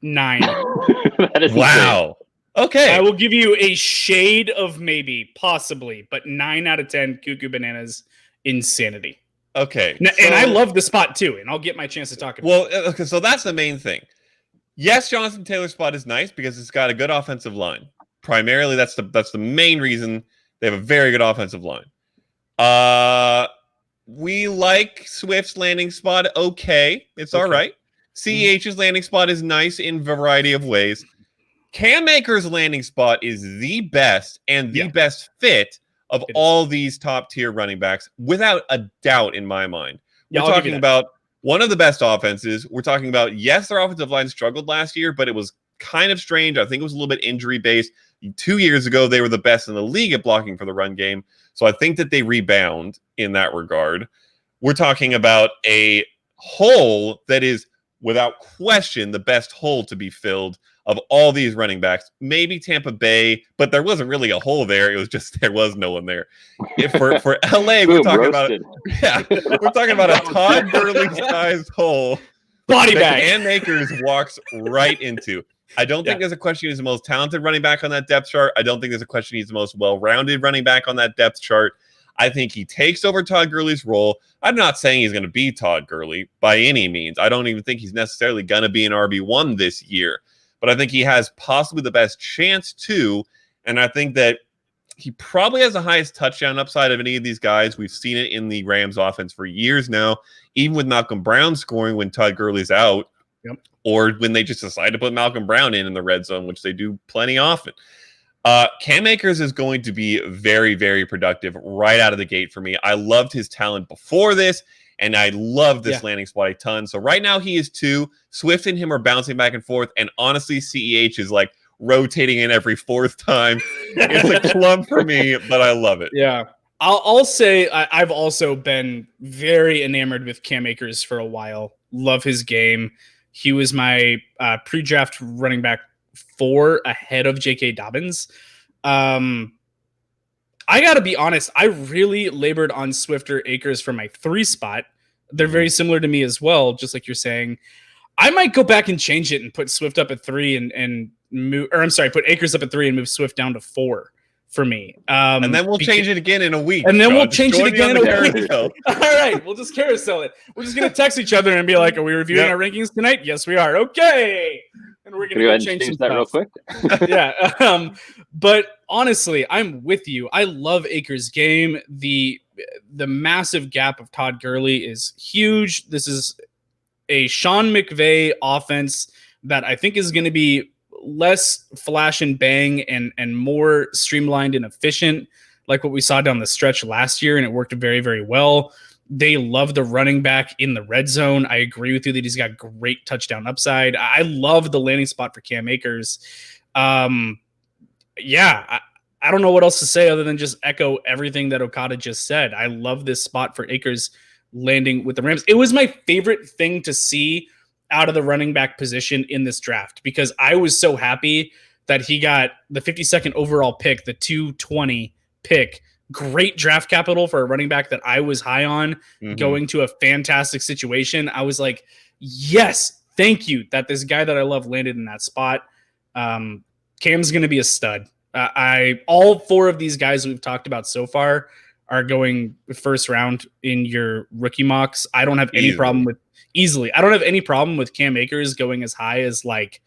9. That is wow. Insane. Okay. I will give you a shade of maybe, possibly, but 9 out of 10 cuckoo bananas insanity. Okay. And I love the spot too, and I'll get my chance to talk about it. Well, okay, so that's the main thing. Yes, Jonathan Taylor's spot is nice because it's got a good offensive line. Primarily, that's the main reason. They have a very good offensive line. We like Swift's landing spot. Okay. It's all right. CEH's landing spot is nice in a variety of ways. Cam Akers' landing spot is the best and the best fit of all these top-tier running backs, without a doubt in my mind. We're talking about one of the best offenses. We're talking about, yes, their offensive line struggled last year, but it was kind of strange. I think it was a little bit injury-based. 2 years ago, they were the best in the league at blocking for the run game. So I think that they rebound in that regard. We're talking about a hole that is, without question, the best hole to be filled of all these running backs. Maybe Tampa Bay, but there wasn't really a hole there. It was just there was no one there. For LA, we're talking about we're talking about a Todd Gurley-sized hole body bag Cam Akers walks right into. I don't think there's a question he's the most talented running back on that depth chart. I don't think there's a question he's the most well-rounded running back on that depth chart. I think he takes over Todd Gurley's role. I'm not saying he's going to be Todd Gurley by any means. I don't even think he's necessarily going to be an RB1 this year. But I think he has possibly the best chance to. And I think that he probably has the highest touchdown upside of any of these guys. We've seen it in the Rams offense for years now, even with Malcolm Brown scoring when Todd Gurley's out. Or when they just decide to put Malcolm Brown in the red zone, which they do plenty often. Cam Akers is going to be very, very productive right out of the gate for me. I loved his talent before this, and I love this landing spot a ton. So right now he is 2. Swift and him are bouncing back and forth, and honestly, CEH is like rotating in every 4th time. It's a clump for me, but I love it. Yeah. I'll say I've also been very enamored with Cam Akers for a while. Love his game. He was my pre-draft running back 4 ahead of J.K. Dobbins. I got to be honest. I really labored on Swift or Akers for my 3 spot. They're very similar to me as well, just like you're saying. I might go back and change it and put Swift up at 3 and move, or I'm sorry, put Akers up at 3 and move Swift down to 4 for me. And then we'll change it again in a week. And then we'll change it again in a week. All right, we'll just carousel it. We're just going to text each other and be like, are we reviewing our rankings tonight? Yes, we are. Okay. And we're going to go change that real quick. Yeah. But honestly, I'm with you. I love Akers' game. The massive gap of Todd Gurley is huge. This is a Sean McVay offense that I think is going to be less flash and bang and more streamlined and efficient, like what we saw down the stretch last year, and it worked very, very well. They love the running back in the red zone. I agree with you that he's got great touchdown upside. I love the landing spot for Cam Akers. I don't know what else to say other than just echo everything that Okada just said. I love this spot for Akers landing with the Rams. It was my favorite thing to see out of the running back position in this draft, because I was so happy that he got the 52nd overall pick, the 220 pick. Great draft capital for a running back that I was high on, going to a fantastic situation. I was like, yes, thank you that this guy that I love landed in that spot. Cam's going to be a stud. All 4 of these guys we've talked about so far are going first round in your rookie mocks. I don't have any problem with I don't have any problem with Cam Akers going as high as like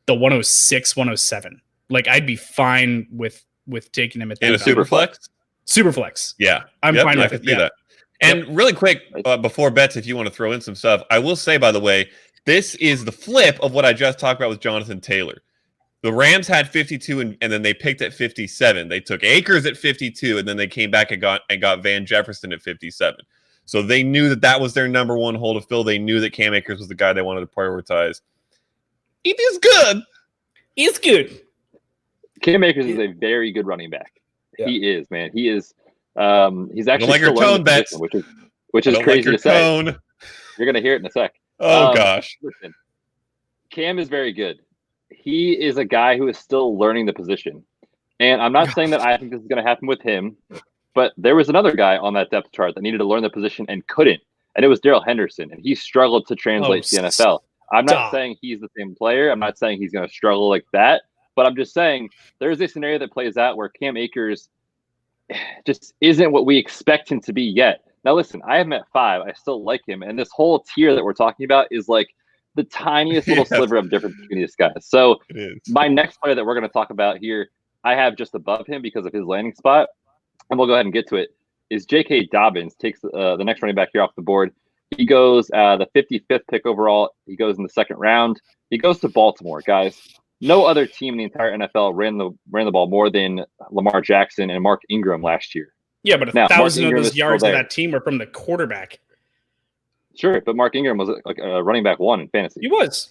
the 106, 107. Like I'd be fine with taking him at that. In a super flex? Super flex. Yeah. I'm fine with it. That. And really quick, before Betz, if you want to throw in some stuff, I will say, by the way, this is the flip of what I just talked about with Jonathan Taylor. The Rams had 52 and then they picked at 57. They took Akers at 52 and then they came back and got Van Jefferson at 57. So they knew that was their number 1 hole to fill. They knew that Cam Akers was the guy they wanted to prioritize. It is good. He's good. Cam Akers is a very good running back. Yeah. He is, man. He is. He's actually I don't like your tone, Betz. Which is crazy to say. You're gonna hear it in a sec. Oh gosh. Listen, Cam is very good. He is a guy who is still learning the position, and I'm not saying that I think this is going to happen with him. But there was another guy on that depth chart that needed to learn the position and couldn't, and it was Darrell Henderson, and he struggled to translate to the NFL. I'm not saying he's the same player. I'm not saying he's going to struggle like that, but I'm just saying there's a scenario that plays out where Cam Akers just isn't what we expect him to be yet. Now, listen, I have him at 5. I still like him, and this whole tier that we're talking about is like the tiniest little sliver of difference between these guys. So my next player that we're going to talk about here, I have just above him because of his landing spot, and we'll go ahead and get to it, is J.K. Dobbins. Takes the next running back here off the board. He goes the 55th pick overall. He goes in the 2nd round. He goes to Baltimore, guys. no other team in the entire NFL ran the ball more than Lamar Jackson and Mark Ingram last year. Yeah, but 1,000 of those yards of that team are from the quarterback. Sure, but Mark Ingram was like a running back 1 in fantasy. He was.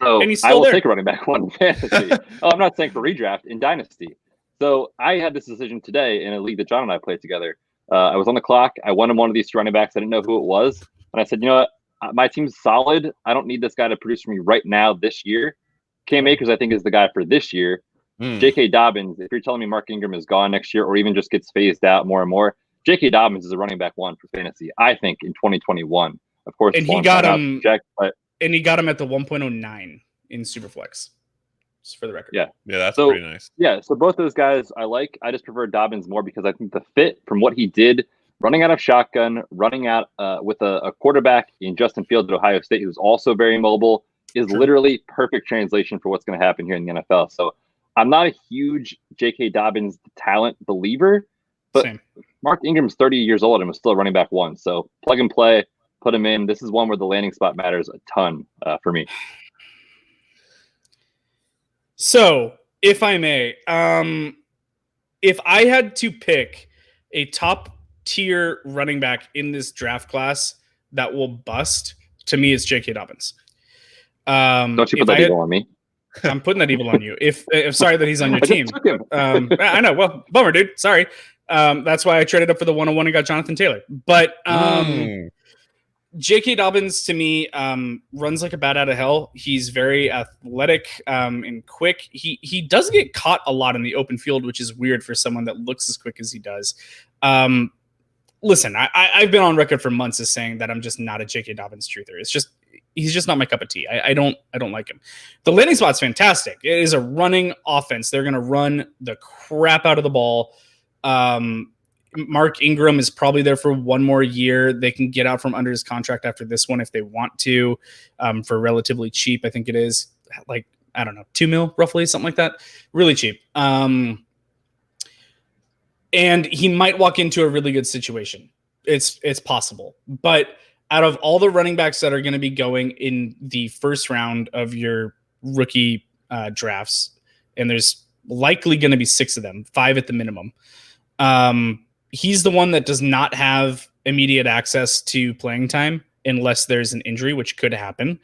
So and he's I still will there. take a running back 1 in fantasy. I'm not saying for redraft, in Dynasty. So I had this decision today in a league that John and I played together. I was on the clock. I wanted one of these 2 running backs. I didn't know who it was. And I said, you know what? My team's solid. I don't need this guy to produce for me right now this year. Cam Akers, I think, is the guy for this year. J.K. Dobbins, if you're telling me Mark Ingram is gone next year or even just gets phased out more and more, J.K. Dobbins is a running back 1 for fantasy, I think, in 2021. Of course, and he got him at the 1.09 in Superflex, just for the record. Yeah, that's pretty nice. Yeah, so both those guys I like. I just prefer Dobbins more because I think the fit from what he did, running out of shotgun, running out with a quarterback in Justin Fields at Ohio State, who's also very mobile, is literally perfect translation for what's going to happen here in the NFL. So I'm not a huge J.K. Dobbins talent believer, but Same. Mark Ingram's 30 years old and was still a running back 1. So plug and play, put him in. This is one where the landing spot matters a ton for me. So, if I may, if I had to pick a top tier running back in this draft class that will bust, to me, it's J.K. Dobbins. Don't you put that evil on me? I'm putting that evil on you. If sorry that he's on your team. I know. Well, bummer, dude. Sorry. That's why I traded up for the 101 and got Jonathan Taylor. But J.K. Dobbins, to me, runs like a bat out of hell. He's very athletic and quick. He does get caught a lot in the open field, which is weird for someone that looks as quick as he does. Listen, I've been on record for months as saying that I'm just not a J.K. Dobbins truther. It's just he's just not my cup of tea. I don't like him. The landing spot's fantastic. It is a running offense. They're going to run the crap out of the ball. Mark Ingram is probably there for 1 more year. They can get out from under his contract after this one if they want to, for relatively cheap. I think it is like, I don't know, $2 million roughly, something like that. Really cheap. And he might walk into a really good situation. It's possible. But out of all the running backs that are going to be going in the first round of your rookie drafts, and there's likely going to be 6 of them, 5 at the minimum, he's the one that does not have immediate access to playing time unless there's an injury, which could happen.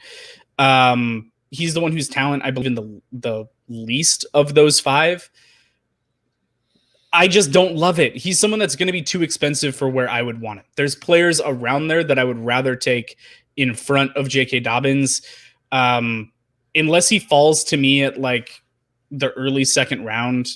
He's the one whose talent, I believe, in the least of those 5. I just don't love it. He's someone that's going to be too expensive for where I would want it. There's players around there that I would rather take in front of J.K. Dobbins. Unless he falls to me at like the early second round,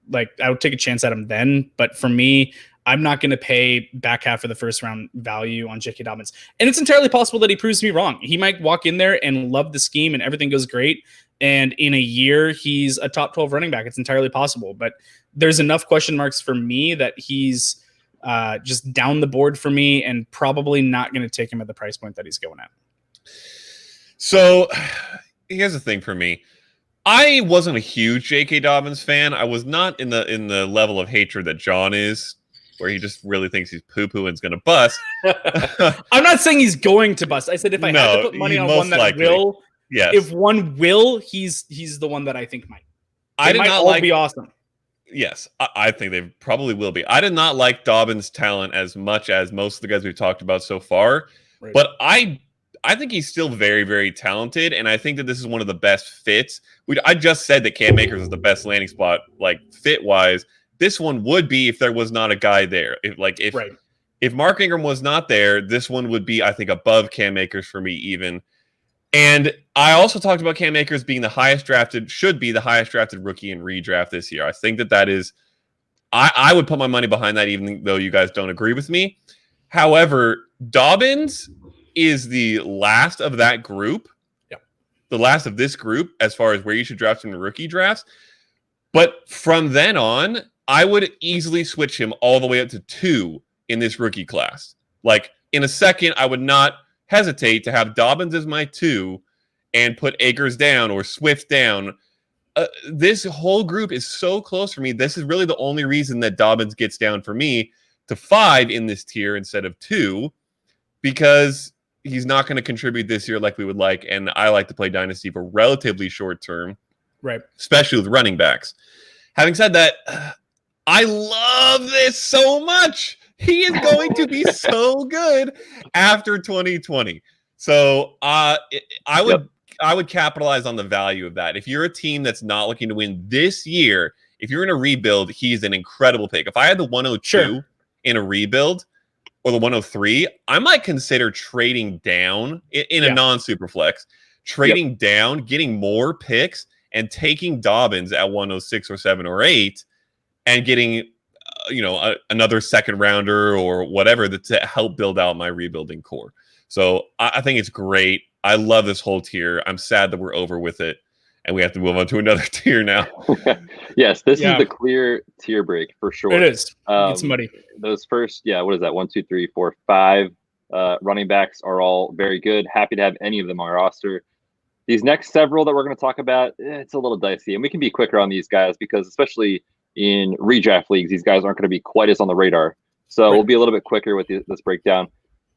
like I would take a chance at him then. But for me, I'm not going to pay back half of the first round value on J.K. Dobbins. And it's entirely possible that he proves me wrong. He might walk in there and love the scheme and everything goes great. And in a year, he's a top 12 running back. It's entirely possible. But there's enough question marks for me that he's just down the board for me and probably not going to take him at the price point that he's going at. So here's the thing for me. I wasn't a huge J.K. Dobbins fan. I was not in the level of hatred that John is, where he just really thinks he's poo-poo and is going to bust. I'm not saying he's going to bust. I said if I had to put money on one that likely will, yes. If one will, he's the one that I think might. They might all be awesome. Yes, I think they probably will be. I did not like Dobbins' talent as much as most of the guys we've talked about so far, right. But I think he's still very, very talented, and I think that this is one of the best fits. I just said that Cam Akers is the best landing spot, like fit-wise. This one would be if there was not a guy there. If Mark Ingram was not there, this one would be, I think, above Cam Akers for me even. And I also talked about Cam Akers being should be the highest drafted rookie in redraft this year. I think that is, I would put my money behind that even though you guys don't agree with me. However, Dobbins is the last of that group. Yeah. The last of this group as far as where you should draft him in rookie drafts. But from then on, I would easily switch him all the way up to 2 in this rookie class. Like in a second, I would not hesitate to have Dobbins as my 2 and put Akers down or Swift down. This whole group is so close for me. This is really the only reason that Dobbins gets down for me to 5 in this tier instead of 2, because he's not going to contribute this year like we would like. And I like to play Dynasty for relatively short term. Right. Especially with running backs. Having said that, I love this so much. He is going to be so good after 2020. So I would capitalize on the value of that. If you're a team that's not looking to win this year, if you're in a rebuild, he's an incredible pick. If I had the 102 in a rebuild or the 103, I might consider trading down in a non-super flex, trading down, getting more picks, and taking Dobbins at 106 or 7 or 8 and getting another second rounder or whatever to help build out my rebuilding core. So I think it's great. I love this whole tier. I'm sad that we're over with it and we have to move on to another tier now. Yes, this is the clear tier break for sure. It is. It's muddy. Those first, what is that? 1, 2, 3, 4, 5 running backs are all very good. Happy to have any of them on our roster. These next several that we're going to talk about, it's a little dicey, and we can be quicker on these guys because especially in redraft leagues, these guys aren't going to be quite as on the radar. So we'll be a little bit quicker with this breakdown.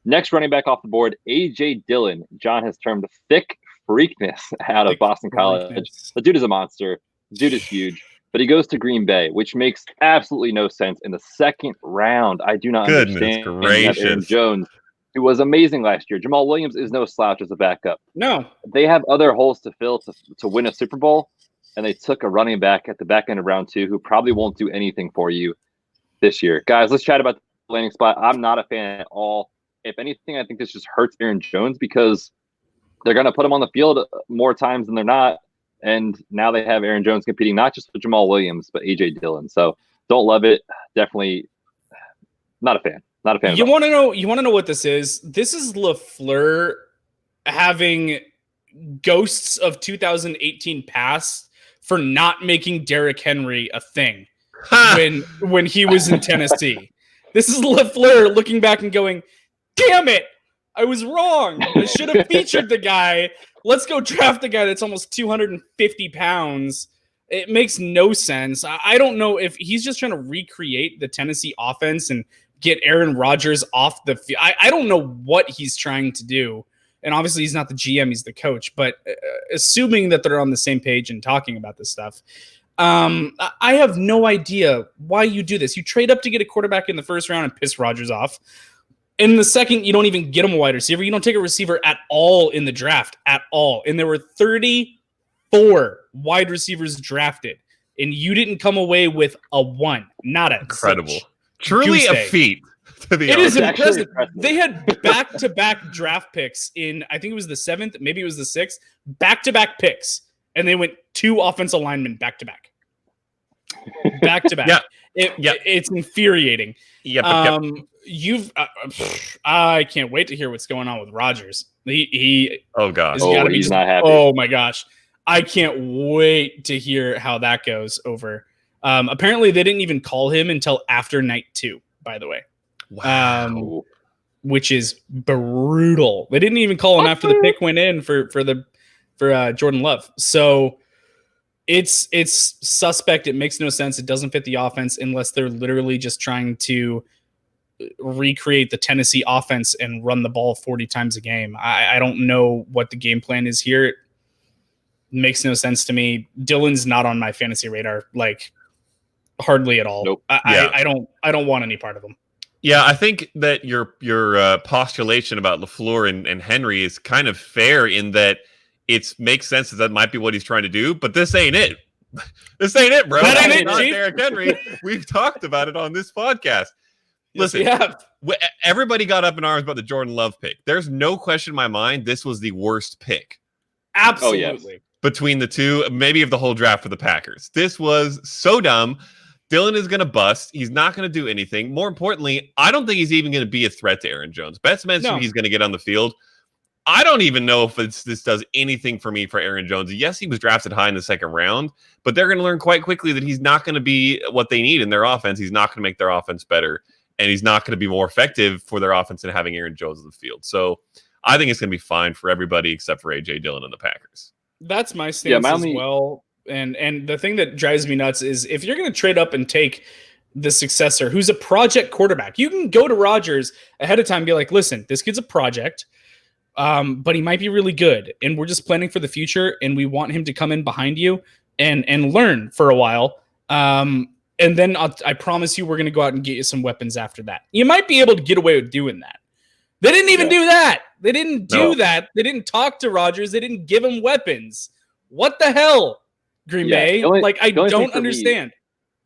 Next running back off the board, A.J. Dillon. John has termed thick freakness out of Boston College. The dude is a monster. The dude is huge. But he goes to Green Bay, which makes absolutely no sense in the second round. I do not understand. Gracious. Aaron Jones, who was amazing last year. Jamal Williams is no slouch as a backup. No. They have other holes to fill to win a Super Bowl, and they took a running back at the back end of round 2 who probably won't do anything for you this year. Guys, let's chat about the landing spot. I'm not a fan at all. If anything, I think this just hurts Aaron Jones because they're going to put him on the field more times than they're not. And now they have Aaron Jones competing not just with Jamal Williams, but A.J. Dillon. So don't love it. Definitely not a fan. Not a fan. You want to know what this is? This is LaFleur having ghosts of 2018 pass for not making Derrick Henry a thing when he was in Tennessee. This is LaFleur looking back and going, damn it, I was wrong. I should have featured the guy. Let's go draft the guy that's almost 250 pounds. It makes no sense. I don't know if he's just trying to recreate the Tennessee offense and get Aaron Rodgers off the field. I don't know what he's trying to do. And obviously he's not the GM, he's the coach. But assuming that they're on the same page and talking about this stuff, I have no idea why you do this. You trade up to get a quarterback in the first round and piss Rodgers off. In the second, you don't even get him a wide receiver. You don't take a receiver at all in the draft, at all. And there were 34 wide receivers drafted, and you didn't come away with a 1. Not a incredible. Such. Truly a feat. It is impressive. They had back-to-back draft picks in, I think it was the 7th, maybe it was the 6th, back-to-back picks, and they went 2 offensive linemen back-to-back. Back-to-back. It's infuriating. I can't wait to hear what's going on with Rodgers. He's not happy. Oh my gosh. I can't wait to hear how that goes over. Apparently they didn't even call him until after night 2, by the way. Wow. Which is brutal. They didn't even call him after the pick went in for Jordan Love. So it's suspect. It makes no sense. It doesn't fit the offense unless they're literally just trying to recreate the Tennessee offense and run the ball 40 times a game. I don't know what the game plan is here. It makes no sense to me. Dillon's not on my fantasy radar, like hardly at all. Nope. I don't want any part of him. Yeah, I think that your postulation about LaFleur and Henry is kind of fair in that it makes sense that might be what he's trying to do, but this ain't it. This ain't it, bro. That ain't it, not Chief. Derrick Henry. We've talked about it on this podcast. Listen, Yes, everybody got up in arms about the Jordan Love pick. There's no question in my mind this was the worst pick. absolutely. Oh, yes. Between the two, maybe of the whole draft for the Packers. This was so dumb. Dillon is going to bust. He's not going to do anything. More importantly, I don't think he's even going to be a threat to Aaron Jones. Betz mentioned he's going to get on the field. I don't even know if this does anything for me for Aaron Jones. Yes, he was drafted high in the second round, but they're going to learn quite quickly that he's not going to be what they need in their offense. He's not going to make their offense better, and he's not going to be more effective for their offense than having Aaron Jones on the field. So I think it's going to be fine for everybody except for A.J. Dillon and the Packers. That's my stance as well. And the thing that drives me nuts is if you're going to trade up and take the successor who's a project quarterback, you can go to Rodgers ahead of time and be like, listen, this kid's a project, but he might be really good. And we're just planning for the future and we want him to come in behind you. and learn for a while. And then I promise you we're going to go out and get you some weapons after that. You might be able to get away with doing that. They didn't even do that. They didn't do that. They didn't talk to Rodgers. They didn't give him weapons. What the hell, Green Bay? I don't understand.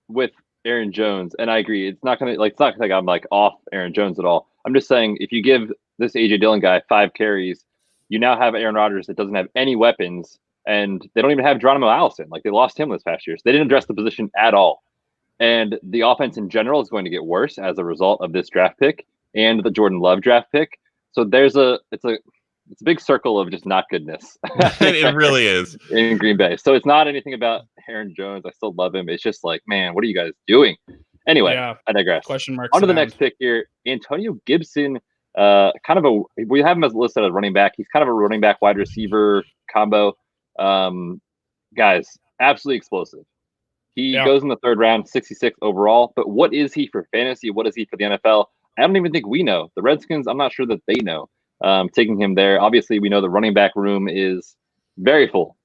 With Aaron Jones, and I agree, it's not like I'm like off Aaron Jones at all. I'm just saying if you give this AJ Dillon guy 5 carries, you now have Aaron Rodgers that doesn't have any weapons, and they don't even have Geronimo Allison. Like, they lost him this past year. So they didn't address the position at all. And the offense in general is going to get worse as a result of this draft pick and the Jordan Love draft pick. So it's a big circle of just not goodness. It really is in Green Bay. So it's not anything about Aaron Jones. I still love him. It's just like, man, what are you guys doing? Anyway, I digress. Question marks. On to the next pick here. Antonio Gibson, we have him as listed as running back. He's kind of a running back wide receiver combo. Guys, absolutely explosive. He goes in the 3rd round, 66 overall. But what is he for fantasy? What is he for the NFL? I don't even think we know. The Redskins, I'm not sure that they know. Taking him there. Obviously, we know the running back room is very full.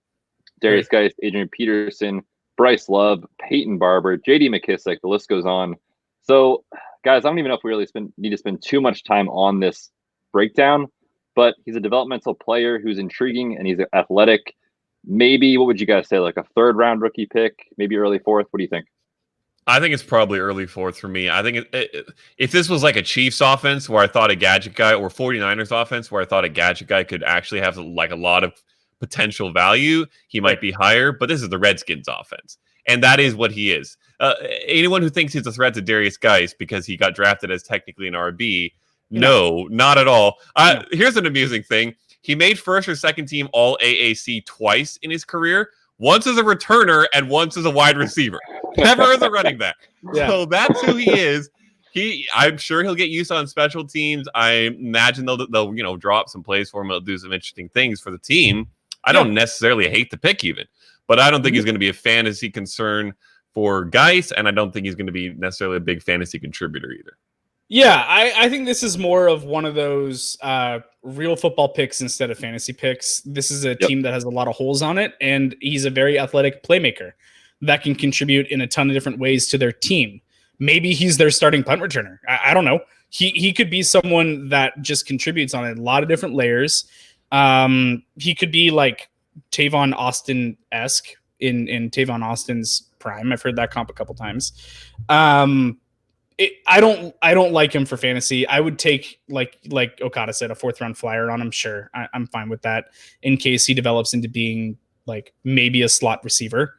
Darius Geist, Adrian Peterson, Bryce Love, Peyton Barber, J.D. McKissick, the list goes on. So, guys, I don't even know if we really need to spend too much time on this breakdown, but he's a developmental player who's intriguing and he's athletic. Maybe, what would you guys say, like a 3rd round rookie pick, maybe early 4th? What do you think? I think it's probably early 4th for me. I think if this was like a Chiefs offense where I thought a gadget guy, or 49ers offense where I thought a gadget guy could actually have like a lot of potential value, he might be higher. But this is the Redskins offense, and that is what he is. Anyone who thinks he's a threat to Darius Geist because he got drafted as technically an RB, no, not at all. Here's an amusing thing. He made 1st or 2nd team all AAC twice in his career. Once as a returner and once as a wide receiver. Never as a running back. So that's who he is. I'm sure he'll get used on special teams. I imagine they'll draw up some plays for him. They'll do some interesting things for the team. I don't necessarily hate the pick even, but I don't think he's going to be a fantasy concern for Geist, and I don't think he's going to be necessarily a big fantasy contributor either. Yeah, I think this is more of one of those real football picks instead of fantasy picks. This is a team that has a lot of holes on it, and he's a very athletic playmaker that can contribute in a ton of different ways to their team. Maybe he's their starting punt returner. I don't know. He could be someone that just contributes on a lot of different layers. He could be like Tavon Austin-esque in Tavon Austin's prime. I've heard that comp a couple times. I don't like him for fantasy. I would take, like Okada said, a 4th round flyer on him. Sure, I'm fine with that in case he develops into being like maybe a slot receiver,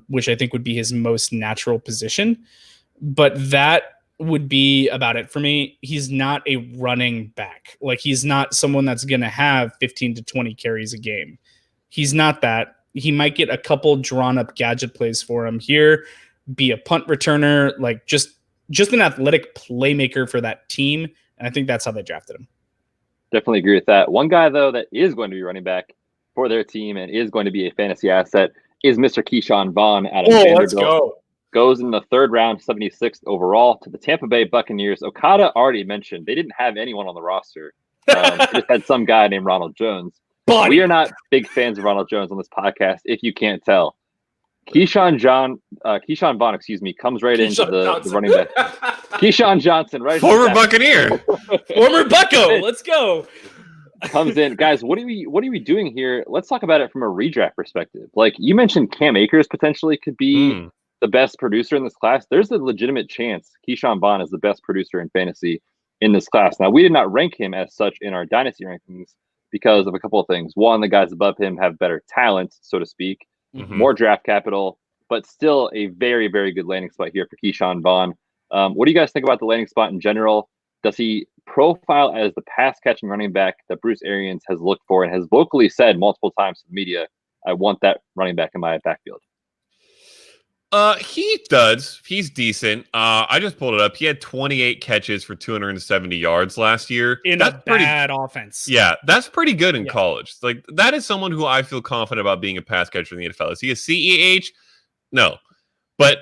which I think would be his most natural position. But that would be about it for me. He's not a running back. Like, he's not someone that's going to have 15 to 20 carries a game. He's not that. He might get a couple drawn up gadget plays for him here, be a punt returner, like just an athletic playmaker for that team. And I think that's how they drafted him. Definitely agree with that. One guy, though, that is going to be running back for their team and is going to be a fantasy asset is Mr. Keyshawn Vaughn out of Vanderbilt. Let's go. Goes in the 3rd round, 76th overall to the Tampa Bay Buccaneers. Okada already mentioned they didn't have anyone on the roster. They just had some guy named Ronald Jones. We are not big fans of Ronald Jones on this podcast, if you can't tell. Keyshawn Vaughn, comes right into the running back. Keyshawn Johnson, right? Former Buccaneer. Former Bucco. Let's go. Comes in. Guys, what are we doing here? Let's talk about it from a redraft perspective. Like, you mentioned Cam Akers potentially could be the best producer in this class. There's a legitimate chance Keyshawn Vaughn is the best producer in fantasy in this class. Now, we did not rank him as such in our dynasty rankings because of a couple of things. One, the guys above him have better talent, so to speak, more draft capital, but still a very, very good landing spot here for Keyshawn Vaughn. What do you guys think about the landing spot in general? Does he profile as the pass-catching running back that Bruce Arians has looked for and has vocally said multiple times to the media, I want that running back in my backfield? He does. He's decent. I just pulled it up. He had 28 catches for 270 yards last year. That's a bad offense. Yeah, that's pretty good in college. Like, that is someone who I feel confident about being a pass catcher in the NFL. Is he a CEH? No. But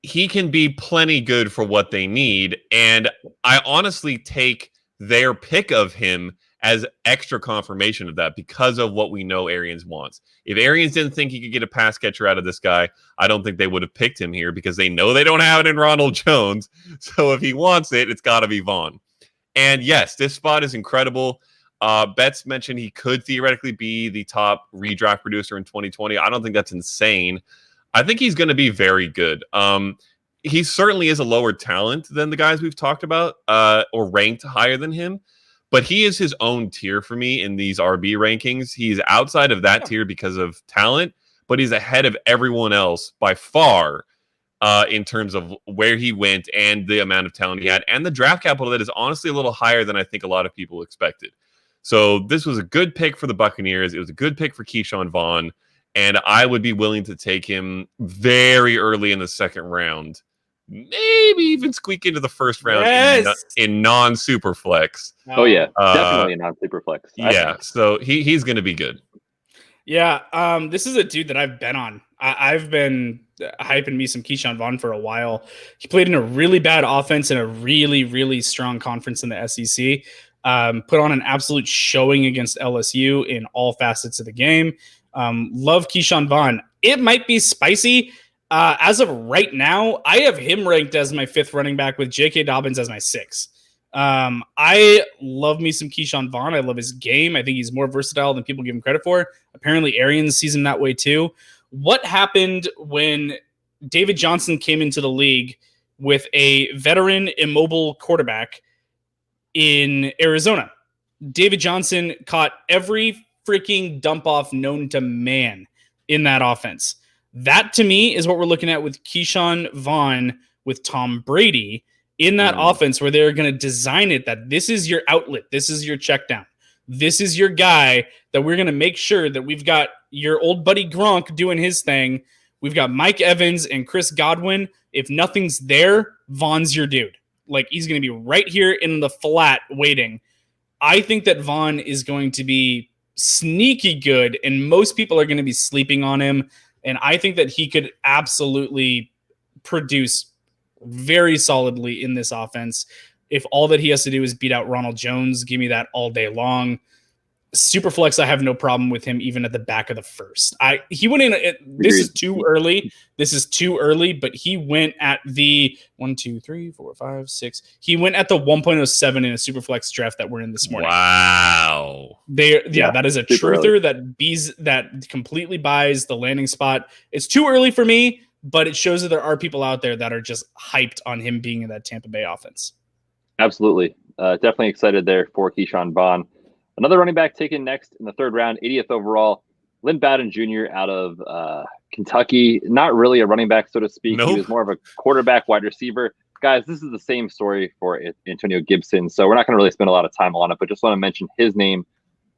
he can be plenty good for what they need. And I honestly take their pick of him as extra confirmation of that because of what we know Arians wants. If Arians didn't think he could get a pass catcher out of this guy, I don't think they would have picked him here because they know they don't have it in Ronald Jones. So if he wants it, it's got to be Vaughn. And yes, this spot is incredible. Betz mentioned he could theoretically be the top redraft producer in 2020. I don't think that's insane. I think he's going to be very good. He certainly is a lower talent than the guys we've talked about or ranked higher than him. But he is his own tier for me in these RB rankings. He's outside of that tier because of talent, but he's ahead of everyone else by far in terms of where he went and the amount of talent he had and the draft capital that is honestly a little higher than I think a lot of people expected. So this was a good pick for the Buccaneers. It was a good pick for Keyshawn Vaughn, and I would be willing to take him very early in the second round. Maybe even squeak into the first round in non-super flex. Oh yeah, definitely a non-super flex. Yeah, so he's going to be good. Yeah, this is a dude that I've been on. I've been hyping me some Keyshawn Vaughn for a while. He played in a really bad offense in a really, really strong conference in the SEC. Put on an absolute showing against LSU in all facets of the game. Love Keyshawn Vaughn. It might be spicy. As of right now, I have him ranked as my 5th running back with J.K. Dobbins as my 6th. I love me some Keyshawn Vaughn. I love his game. I think he's more versatile than people give him credit for. Apparently, Arians sees him that way too. What happened when David Johnson came into the league with a veteran immobile quarterback in Arizona? David Johnson caught every freaking dump off known to man in that offense. That, to me, is what we're looking at with Keyshawn Vaughn with Tom Brady in that offense, where they're going to design it that this is your outlet. This is your check down. This is your guy that we're going to make sure that we've got your old buddy Gronk doing his thing. We've got Mike Evans and Chris Godwin. If nothing's there, Vaughn's your dude. Like, he's going to be right here in the flat waiting. I think that Vaughn is going to be sneaky good, and most people are going to be sleeping on him. And I think that he could absolutely produce very solidly in this offense. If all that he has to do is beat out Ronald Jones, give me that all day long. Superflex, I have no problem with him even at the back of the first. He went in. This is too early. This is too early, but he went at the 1, 2, 3, 4, 5, 6. He went at the 1.07 in a Superflex draft that we're in this morning. Wow. That is a truther that completely buys the landing spot. It's too early for me, but it shows that there are people out there that are just hyped on him being in that Tampa Bay offense. Absolutely. Definitely excited there for Keyshawn Vaughn. Another running back taken next in the 3rd round, 80th overall, Lynn Bowden Jr. out of Kentucky. Not really a running back, so to speak. Nope. He was more of a quarterback, wide receiver. Guys, this is the same story for Antonio Gibson, so we're not going to really spend a lot of time on it, but just want to mention his name.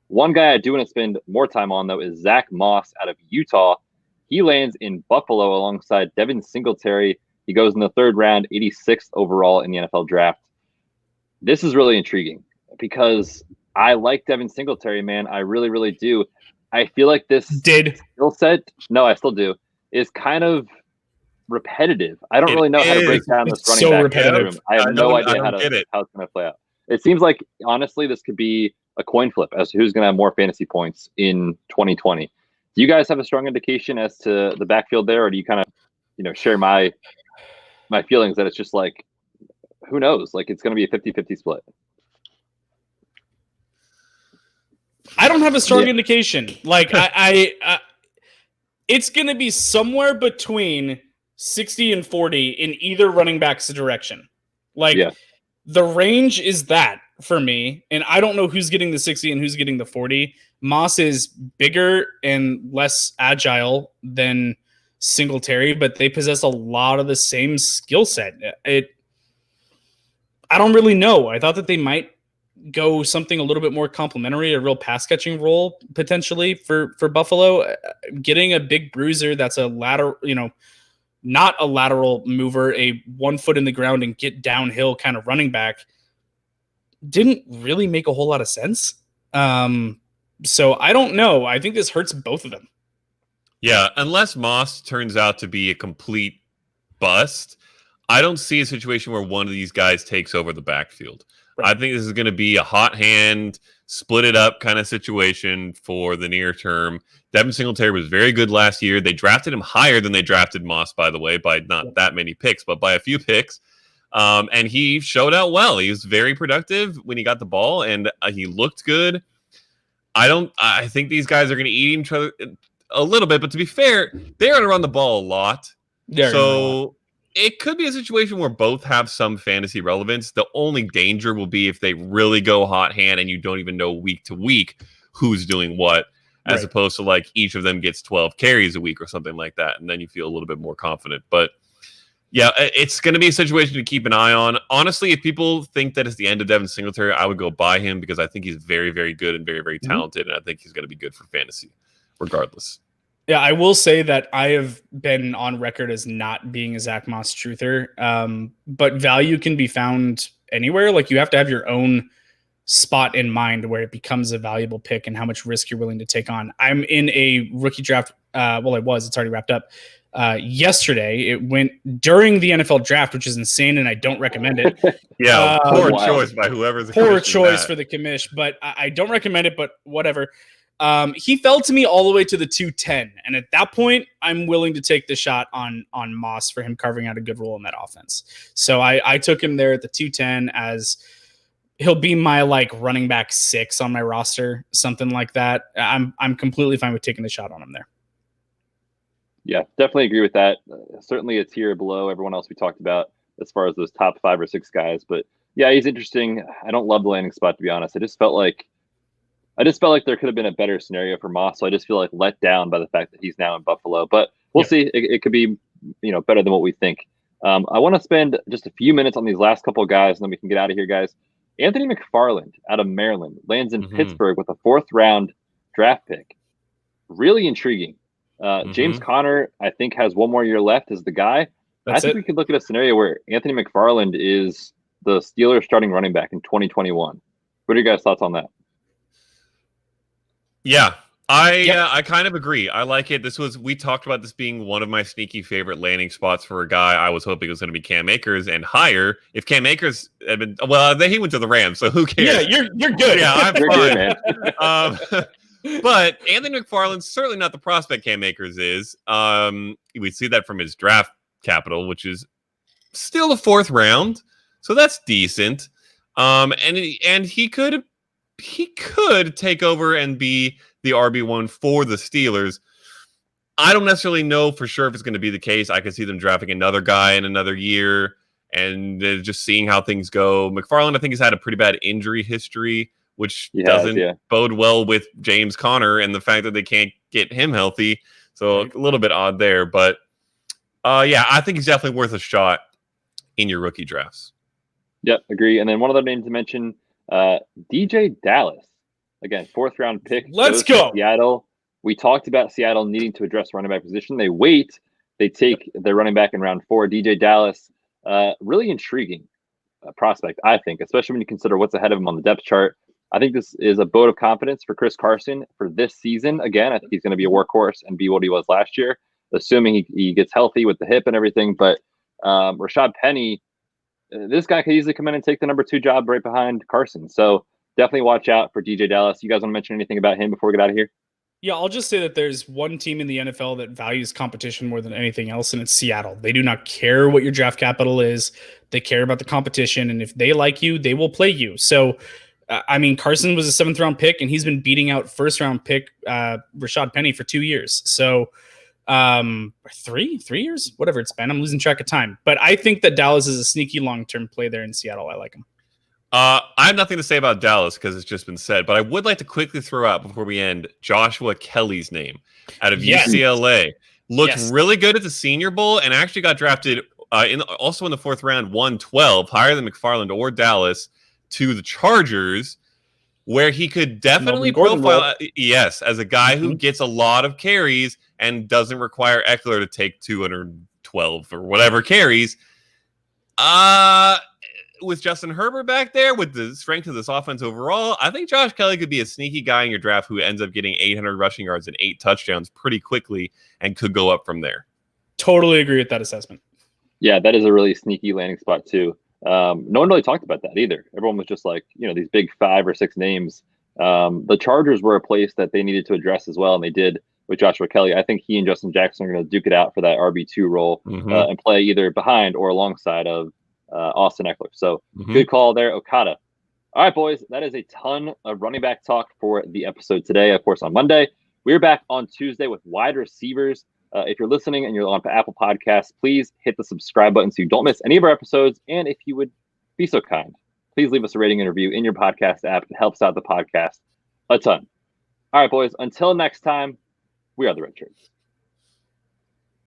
One guy I do want to spend more time on, though, is Zack Moss out of Utah. He lands in Buffalo alongside Devin Singletary. He goes in the 3rd round, 86th overall in the NFL draft. This is really intriguing because I like Devin Singletary, man. I really, really do. I feel like this skill set, no, I still do, is kind of repetitive. I don't really know how to break down this running back. Repetitive. I have no idea how it's going to play out. It seems like, honestly, this could be a coin flip as to who's going to have more fantasy points in 2020. Do you guys have a strong indication as to the backfield there, or do you kind of, share my feelings that it's just like, who knows? Like, it's going to be a 50-50 split. I don't have a strong indication. Like, I it's going to be somewhere between 60 and 40 in either running back's direction. Like, the range is that for me, and I don't know who's getting the 60 and who's getting the 40. Moss is bigger and less agile than Singletary, but they possess a lot of the same skill set. I don't really know. I thought that they might go something a little bit more complimentary, a real pass catching role potentially for Buffalo. Getting a big bruiser that's a lateral, not a lateral mover, a 1 foot in the ground and get downhill kind of running back didn't really make a whole lot of sense. So I don't know. I think this hurts both of them. Yeah, unless Moss turns out to be a complete bust, I don't see a situation where one of these guys takes over the backfield. I think this is going to be a hot hand, split it up kind of situation for the near term. Devin Singletary was very good last year. They drafted him higher than they drafted Moss, by the way, by not that many picks, but by a few picks. And he showed out well. He was very productive when he got the ball, and he looked good. I think these guys are going to eat each other a little bit, but to be fair, they're going to run the ball a lot. So it could be a situation where both have some fantasy relevance. The only danger will be if they really go hot hand and you don't even know week to week who's doing what, as opposed to like each of them gets 12 carries a week or something like that. And then you feel a little bit more confident. But yeah, it's going to be a situation to keep an eye on. Honestly, if people think that it's the end of Devin Singletary, I would go buy him because I think he's very, very good and very, very talented. And I think he's going to be good for fantasy regardless. Yeah, I will say that I have been on record as not being a Zack Moss truther, but value can be found anywhere. Like you have to have your own spot in mind where it becomes a valuable pick and how much risk you're willing to take on. I'm in a rookie draft. It's already wrapped up. Yesterday, it went during the NFL draft, which is insane, and I don't recommend it. Poor choice by whoever's poor choice for the commish, but I don't recommend it. But whatever. He fell to me all the way to the 210, and at that point, I'm willing to take the shot on Moss for him carving out a good role in that offense. So I took him there at the 210 as he'll be my like running back 6 on my roster, something like that. I'm completely fine with taking the shot on him there. Yeah, definitely agree with that. Certainly a tier below everyone else we talked about as far as those top 5 or 6 guys. But yeah, he's interesting. I don't love the landing spot, to be honest. I just felt like there could have been a better scenario for Moss. So I just feel like let down by the fact that he's now in Buffalo. But we'll see. It could be, better than what we think. I want to spend just a few minutes on these last couple of guys, and then we can get out of here, guys. Anthony Mcfarland out of Maryland lands in Pittsburgh with a 4th round draft pick. Really intriguing. James Conner, I think, has one more year left as the guy. I think we could look at a scenario where Anthony McFarland is the Steelers starting running back in 2021. What are your guys' thoughts on that? Yeah, I kind of agree. I like it. We talked about this being one of my sneaky favorite landing spots for a guy. I was hoping it was going to be Cam Akers and higher. If Cam Akers had been, he went to the Rams, so who cares? Yeah, you're good. Yeah, I'm You're fine. good, man. But Anthony McFarland's certainly not the prospect Cam Akers is. We see that from his draft capital, which is still a 4th round, so that's decent. And he could take over and be the RB1 for the Steelers. I don't necessarily know for sure if it's going to be the case. I could see them drafting another guy in another year and just seeing how things go. McFarland, I think, has had a pretty bad injury history, which doesn't bode well with James Conner and the fact that they can't get him healthy. So a little bit odd there. But, I think he's definitely worth a shot in your rookie drafts. Yep, agree. And then one other name to mention, Deejay Dallas. Again, 4th round pick. Let's go. Seattle. We talked about Seattle needing to address running back position. They wait. They take their running back in round 4. Deejay Dallas, really intriguing prospect, I think, especially when you consider what's ahead of him on the depth chart. I think this is a vote of confidence for Chris Carson for this season. Again, I think he's going to be a workhorse and be what he was last year, assuming he gets healthy with the hip and everything. But Rashad Penny, this guy could easily come in and take the number 2 job right behind Carson. So definitely watch out for Deejay Dallas. You guys want to mention anything about him before we get out of here? Yeah, I'll just say that there's one team in the NFL that values competition more than anything else, and it's Seattle. They do not care what your draft capital is. They care about the competition, and if they like you, they will play you. So, Carson was a 7th round pick, and he's been beating out 1st round pick Rashad Penny for 2 years. So, 3 years, whatever it's been. I'm losing track of time, but I think that Dallas is a sneaky long-term play there in Seattle. I like him. I have nothing to say about Dallas because it's just been said, but I would like to quickly throw out before we end Joshua Kelly's name out of UCLA. Looked really good at the Senior Bowl and actually got drafted also in the 4th round, 112, higher than McFarland or Dallas, to the Chargers, where he could definitely profile, as a guy who gets a lot of carries and doesn't require Eckler to take 212 or whatever carries. With Justin Herbert back there, with the strength of this offense overall, I think Josh Kelly could be a sneaky guy in your draft who ends up getting 800 rushing yards and 8 touchdowns pretty quickly and could go up from there. Totally agree with that assessment. Yeah, that is a really sneaky landing spot too. No one really talked about that either. Everyone was just like, these big 5 or 6 names. The Chargers were a place that they needed to address as well, and they did with Joshua Kelly. I think he and Justin Jackson are going to duke it out for that RB2 role and play either behind or alongside of Austin Eckler. So good call there, Okada. All right, boys, that is a ton of running back talk for the episode today. Of course, on Monday, we're back on Tuesday with wide receivers. If you're listening and you're on Apple Podcasts, please hit the subscribe button so you don't miss any of our episodes. And if you would be so kind, please leave us a rating and review in your podcast app. It helps out the podcast a ton. All right, boys, until next time, we are the Red Shirts.